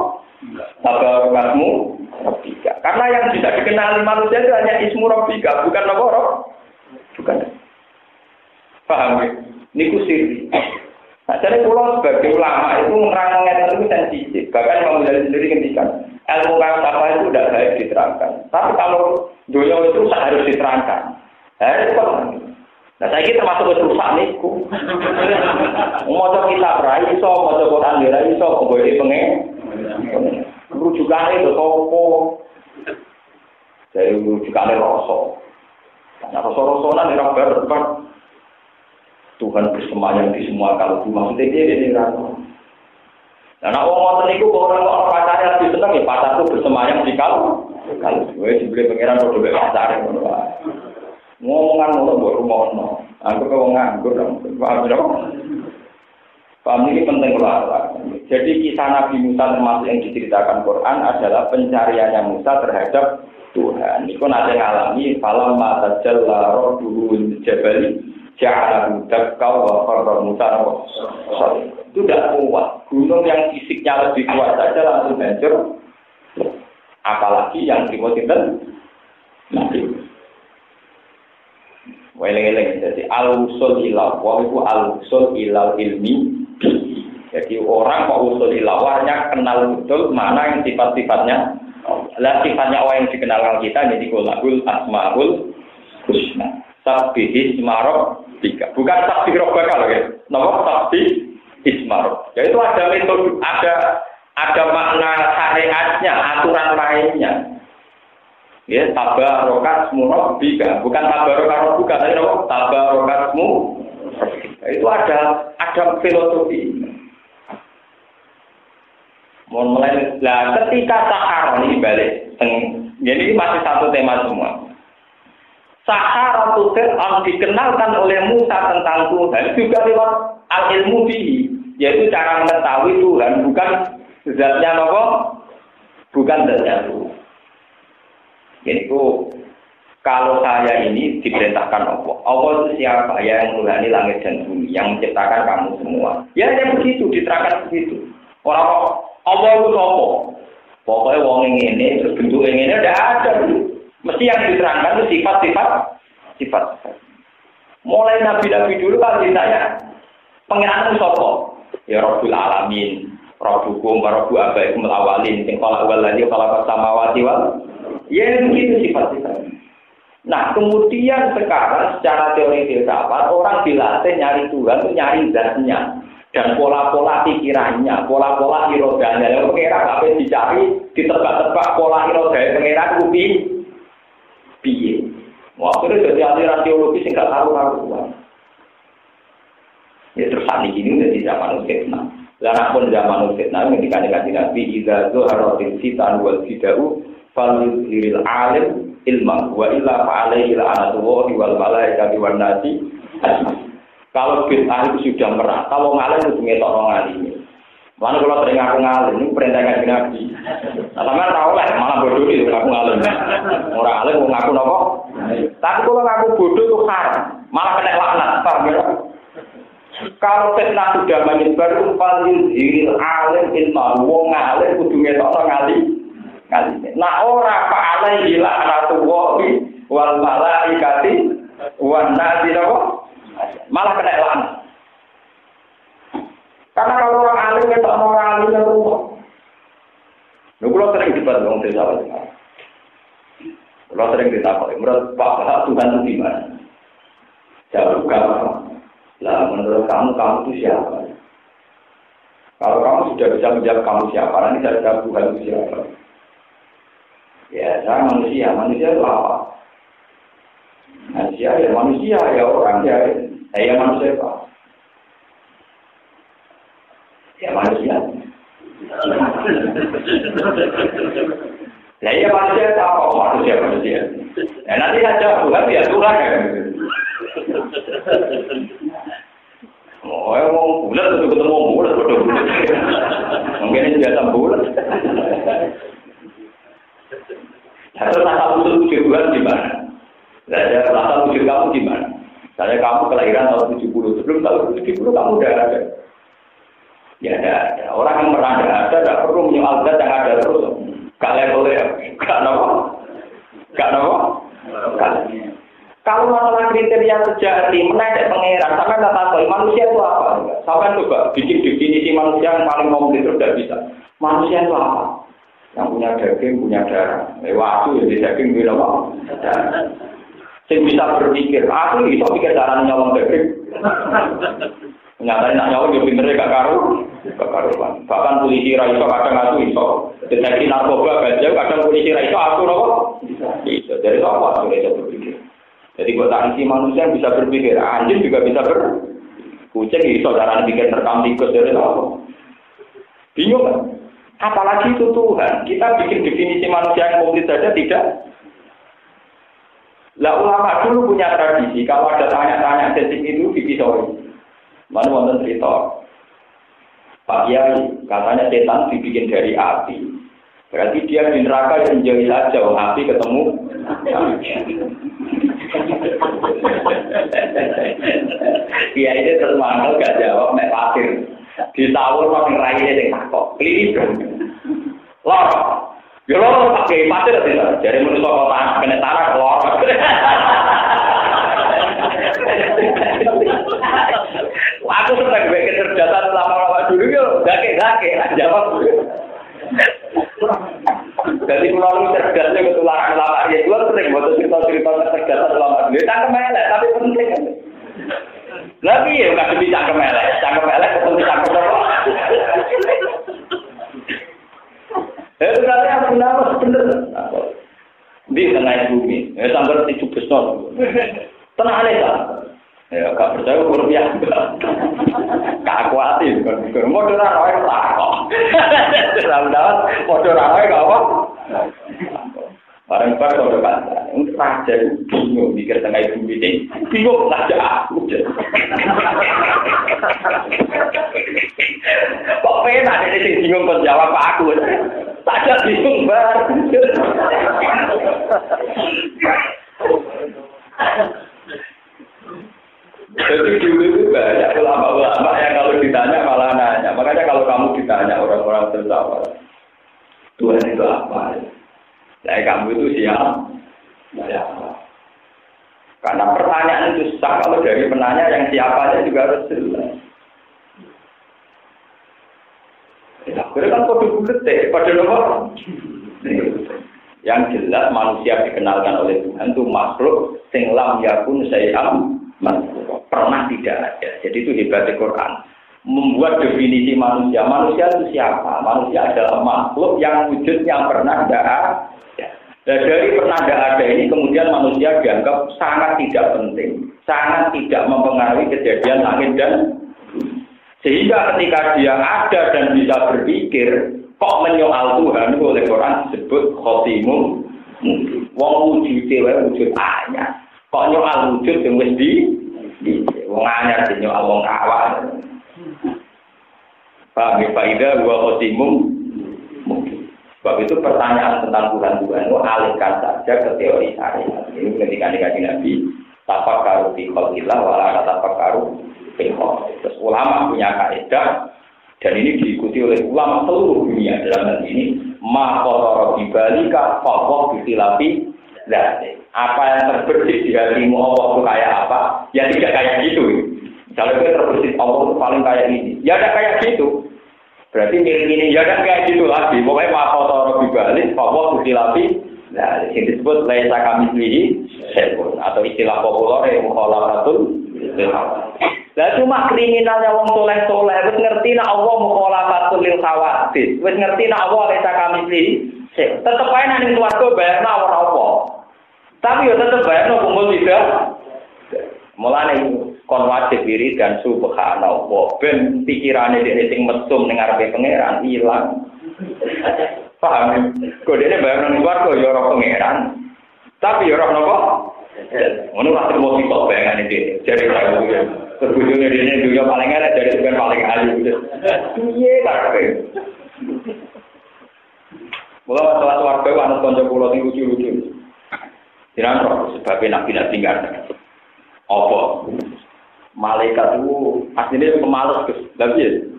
Tabarokasmu rabbika. Karena yang bisa dikenali manusia itu hanya ismu rabbika, bukan apa? Bukan. Paham ya? Niku sirri. Nah, jadi pulau sebagai ulama itu menerangkan itu sensitif. Bahkan Imam Ghazali sendiri ngendikan, ilmu falsafah itu tidak baik diterangkan. Tapi kalau dunia itu harus diterangkan. Itu kan. Nah, saya kira termasuk rusak niku. Maca kitab ra iso, maca Quran ra iso, kok boleh pengen. Rujukane itu apa? Dari rujukane rasa. Nah, rasa-rasanan ora berdepan. Tuhan bersemayam di semua kalbu. Maksudnya dia ini rasa. Nah, orang ngoten niku orang pacarnya lebih seneng ya pacar itu bersemayam di kalbu. Kalau gue dibeli pangeran padha mek pacare ngono wae. Ngomongan ngono mbok rumono. Aku kok nganggur paham ya. Paham ini penting lah. Jadi kisah Nabi Musa termasuk yang diceritakan Quran adalah pencariannya Musa terhadap Tuhan. Iku nate ngalami falam mata jalla rabbuhul jabali ja'ala dakka wa qarra Musa. Itu tidak kuat. Gunung yang fisiknya lebih kuat saja langsung hancur. Apalagi yang dimodern Nabi. Weleng-weleng. Jadi al-usul ilah. Wah itu al-usul ilal ilmi. Jadi orang kok usul ilawarnya kenal betul mana yang sifat-sifatnya. Lah sifatnya orang yang dikenalkan kita jadi kulahul asmaul husna. Sabbih ismarok tiga. Bukan sabbih robbaka loh ya. Nomor sabbih ismarok. Ya itu ada metode, ada makna syariatnya, aturan lainnya. Ya, tabarokasmu rabbika, bukan tabarokasmu tapi apa? Tabarokasmu. Itu ada filosofi. Mulai lah ketika sahar ini balik, jadi masih satu tema semua. Sahar itu dikenalkan oleh Musa tentang Tuhan juga lewat al-ilmu bihi, yaitu cara mengetahui Tuhan bukan zatnya apa? Bukan zatnya Tuhan. Jadi kalau saya ini diperintahkan Allah itu siapa yang mengulangi langit dan bumi, yang menciptakan kamu semua. Ya begitu, diterangkan begitu. Orang Allah itu apa? Pokoknya wong ini terus bentuk ini udah ada. Mesti yang diterangkan itu sifat. Mulai nabi-nabi dulu kan ditanya, pengiran itu apa? Ya Rabbul Alamin, Rabbukum wa Rabbu abaikum al-awwalin, sing qala walladzi khalaqa samawati wal. Ya begitu sifat-sifat. Nah, kemudian sekarang secara teori filsafat orang dilatih nyari Tuhan itu nyari zatnya dan pola-pola pikirannya, pola-pola irodanya. Yang pengira apa dicari, ditebak-tebak pola irodanya pengira itu piye. Wah, itu jadi aliran teologis yang nggak tahu-tahu. Ya terus saat ini udah di zaman fitnah. Lalu pun zaman fitnah ketika Nabi Idza zuharatil fitan wal fidau falil alim ilma wa illa fa'alaihi la'natullahi wal malaikati wan nasi. Kalau bid'ah itu sudah merata, wong alim itu ngetok wong alim. Mana kalau sering aku ngalim, ini perintah Kanjeng Nabi. Nah, sampean tahu lah, malah bodoh itu ngaku ngalim. Orang alim mau ngaku nopo. Tapi kalau ngaku bodoh itu haram, malah kena laknat, paham ya? Kalau fitnah sudah menyebar itu paling hiril alim ilmu wong alim kudu ngetokno ngali. Nah ora pak alai gila anatuwa wal malaikati wan nasi malah kena laknat. Karena kalau orang alim ngetokno orang alim itu lho kula sering debat wong desa wae. Kula sering ditakoni, menurut Pak Tuhan itu di mana? Jawab kamu. Lah menurut kamu itu siapa? Kalau kamu sudah bisa menjawab kamu siapa, nanti saya jawab Tuhan itu siapa? Ya saya manusia itu apa? Manusia ya orang ya manusia apa? Ya manusia. Nah iya manusia itu apa? Manusia. Nah nanti saja Tuhan ya Tuhan ya. Oh, mau bulat itu ketemu bulat, betul. Mungkin ini biasa bulat. Terus rasa wujud Tuhan di mana? Rasa wujud kamu di mana? Misalnya kamu kelahiran tahun 70, sebelum tahun 70 kamu udah ada. Ya ada. Orang yang pernah ada tidak perlu menyoal zat yang ada terus. Gak level ya. Gak nopo. Kalau masalah kriteria sejati, menaik pangeran, sampai kata manusia itu apa? Sampai coba bikin definisi manusia yang paling komplit itu tidak bisa. Manusia itu apa? Yang punya daging, punya darah. Waktu yang daging punya apa? Saya bisa berpikir, aku bisa pikir caranya nyolong daging. Nyatanya nak nyolong, dia pinternya gak karuan. Bahkan polisi raiso kadang aku iso. Deteksi narkoba gajah, kadang polisi raiso aku nopo. Bisa. Dari apa aku bisa berpikir? Jadi buat isi manusia yang bisa berpikir, anjing juga bisa kucing bisa cara bikin rekam tikus dari apa? Bingung kan? Apalagi itu Tuhan, kita bikin definisi manusia yang komplit saja tidak. Lah ulama dulu punya tradisi, kalau ada tanya-tanya sensitif itu dipisoi. Mana wonten cerita? Pak Kiai katanya setan dibikin dari api. Berarti dia di neraka yang jauh saja, api ketemu. Dia itu terus mangkel gak jawab, nek pasir. Ditawur makin raine sing takok. Klinis. Lor. Yo lor pakai pasir tidak. Dari manusia kota kena tanah lor. Aku senang gue kecerdasan lama-lama dulu yo, gake-gake jawab. Jadi kalau cerdasnya ketularan lama ya dua sering buat cerita-cerita kecerdasan lama dulu. Cangkem elek tapi penting. Lagi ya nggak bisa cangkem elek penting cangkem apa? Itu katanya aku nama bener. Di tengah bumi, sampai 17 tahun. Tenang aja. Ya, gak percaya luar biasa. Gak kuatir, modal rawa tak kok. Dalam modal rawa gak apa. Barang kalau kata, untuk raja bingung mikir tengah ibu ini, bingung raja aku. Kok pernah ada yang bingung kau jawab aku? Saja bingung banget. Jadi dulu itu banyak ulama-ulama yang kalau ditanya malah nanya. Makanya kalau kamu ditanya orang-orang tertawa, Tuhan itu apa? Nah, kamu itu siapa? Siapa? Karena pertanyaan itu susah kalau dari penanya yang siapanya juga harus jelas. Ya, kan kode bulet pada nomor. Yang jelas manusia dikenalkan oleh Tuhan itu makhluk sing lam yakun syai'am pernah tidak ada. Jadi itu hebatnya Quran. Membuat definisi manusia. Manusia itu siapa? Manusia adalah makhluk yang wujudnya pernah tidak ada. Dan dari pernah tidak ada ini kemudian manusia dianggap sangat tidak penting. Sangat tidak mempengaruhi kejadian langit dan sehingga ketika dia ada dan bisa berpikir, kok menyoal Tuhan itu oleh Quran disebut khotimum. Wong wujudnya wujud anyar. Kok nyoal wujud yang wis di wong anyar sing nyoal wong awal. Pak Faida wa khotimum. Sebab itu pertanyaan tentang Tuhan itu alihkan saja ke teori syariat. Ini ketika Nabi tafakkaru fi khalqillah wa la tafakkaru Terus ulama punya kaidah dan ini diikuti oleh ulama seluruh dunia dalam hal ini ma qadara bibalika fawwah bitilafi dzati. Apa yang terbersih di hatimu Allah itu kayak apa? Ya tidak kayak gitu. Kalau itu terbersih Allah itu paling kayak ini. Ya ada kayak gitu. Berarti ini ya ada kayak gitu lagi. Pokoknya ma qadara bibalik fawwah bitilafi. Nah, ini disebut laisa kamitslihi syai'un atau istilah populer yang mukhalafatu lil hawa. Lah cuma kriminalnya wong soleh-soleh wis ngerti nek Allah mukhalafatu lil hawadits. Wis ngerti nek Allah laisa kamitslihi syai'un. Tetep ae nang ning swarga bayarna ora apa. Tapi yo tetep bayarna kumpul tidak. Mulane kon wajib diri dan subhanallah ben pikirane dhewe sing mesum ning ngarepe pangeran ilang. Paham? Kodene bayar nang warga ya ora pangeran. Tapi ya ora napa? Ngono lah terus kok bayangane iki. Jadi kalau terbujune dene dunia paling elek dari sekian paling ayu. Piye karepe? Mula masalah warga ana kanca kula sing lucu-lucu. Dirang roh sebab nabi-nabi kan. Apa? Malaikat itu aslinya pemalas Gus. Lah piye?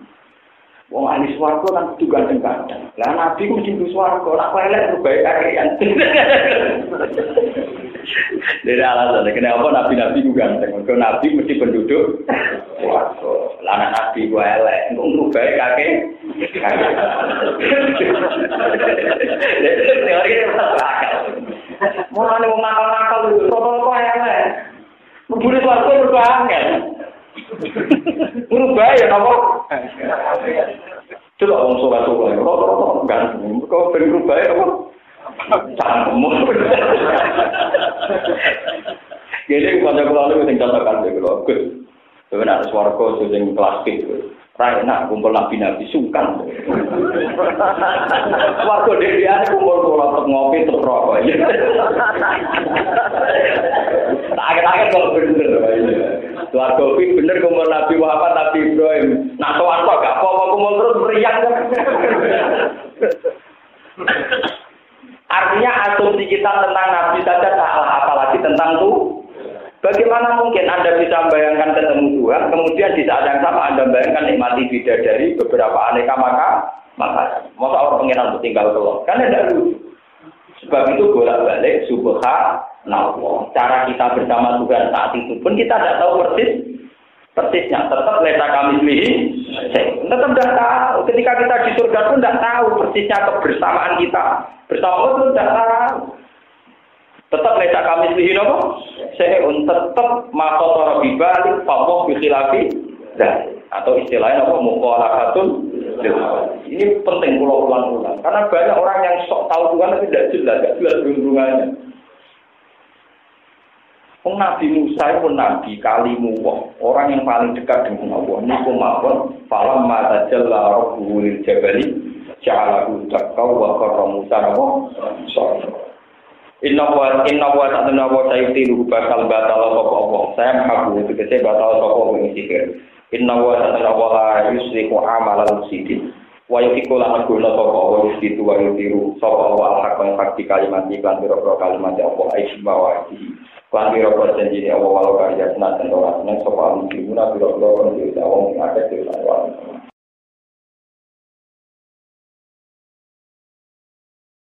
Wong ahli swarga kan kudu ganteng-ganteng. Lah nabi ku mesti swarga, ora elek bae kakean. Dari alasan kenapa nabi-nabi ku ganteng? Mergo nabi mesti penduduk swarga. Lah anak nabi ku elek, engko bae kakek. Teori akal. Mulane wong nakal-nakal rata-rata elek. Mbune swarga mergo angel. Berubah ya napa? Coba wong soleh-soleh, rata-rata ganteng. Kok berubah ya apa? Cangkemmu. Jadi pada kula sing catakan kula, Gus. Sebenarnya swarga sing kelas B. Ra enak kumpul nabi-nabi sungkan. Swarga dhewean kumpul ngopi terus rokok. Akhir-akhir kalau bener. Swarga kuwi bener kumpul Nabi Muhammad, Nabi Ibrahim. Nak swarga gak apa-apa kumpul terus meriang. Artinya asumsi kita tentang Nabi saja salah, apalagi tentang Tuhan. Bagaimana mungkin Anda bisa membayangkan ketemu Tuhan, kemudian di saat yang sama Anda membayangkan nikmati bidadari beberapa aneka makanan. Masa orang pengiran untuk tinggal keluar? Kan tidak lucu. Sebab itu bolak-balik subhanallah. Cara kita bersama Tuhan saat itu pun kita tidak tahu persisnya. Tetap leta kami pilih. Tetap tidak tahu. Ketika kita di surga pun tidak tahu persisnya kebersamaan kita. Bersama Allah pun tidak tahu. Tetap leta kami pilih apa? Tetap makotor bibalik pamok bisilafi atau istilahnya apa? Mukhalafatun. Ini penting pulau ulang-ulang. Karena banyak orang yang sok tahu Tuhan tapi tidak jelas hubungannya. Nabi Musa itu nabi kalimu orang yang paling dekat dengan Allah. Niku mawon falam mata jalla rabbuhu lil jabali ja'alahu dakka wa qarra Musa Inna wa ta'ala wa sayyidu bakal batal sapa. Saya mengaku itu kece batal sapa ing sihir. Inna wa ta'ala wa la yuslihu amalal mufsidin. Wa yaqiqu lan guna sapa wa yusitu wa yutiru sapa wa al-haq fakti kalimat iklan biro kalimat apa aisy bawati. Lan biro janji Allah walau karya senat dan ora seneng sapa muslimuna biro kon dhewe wong akeh dhewe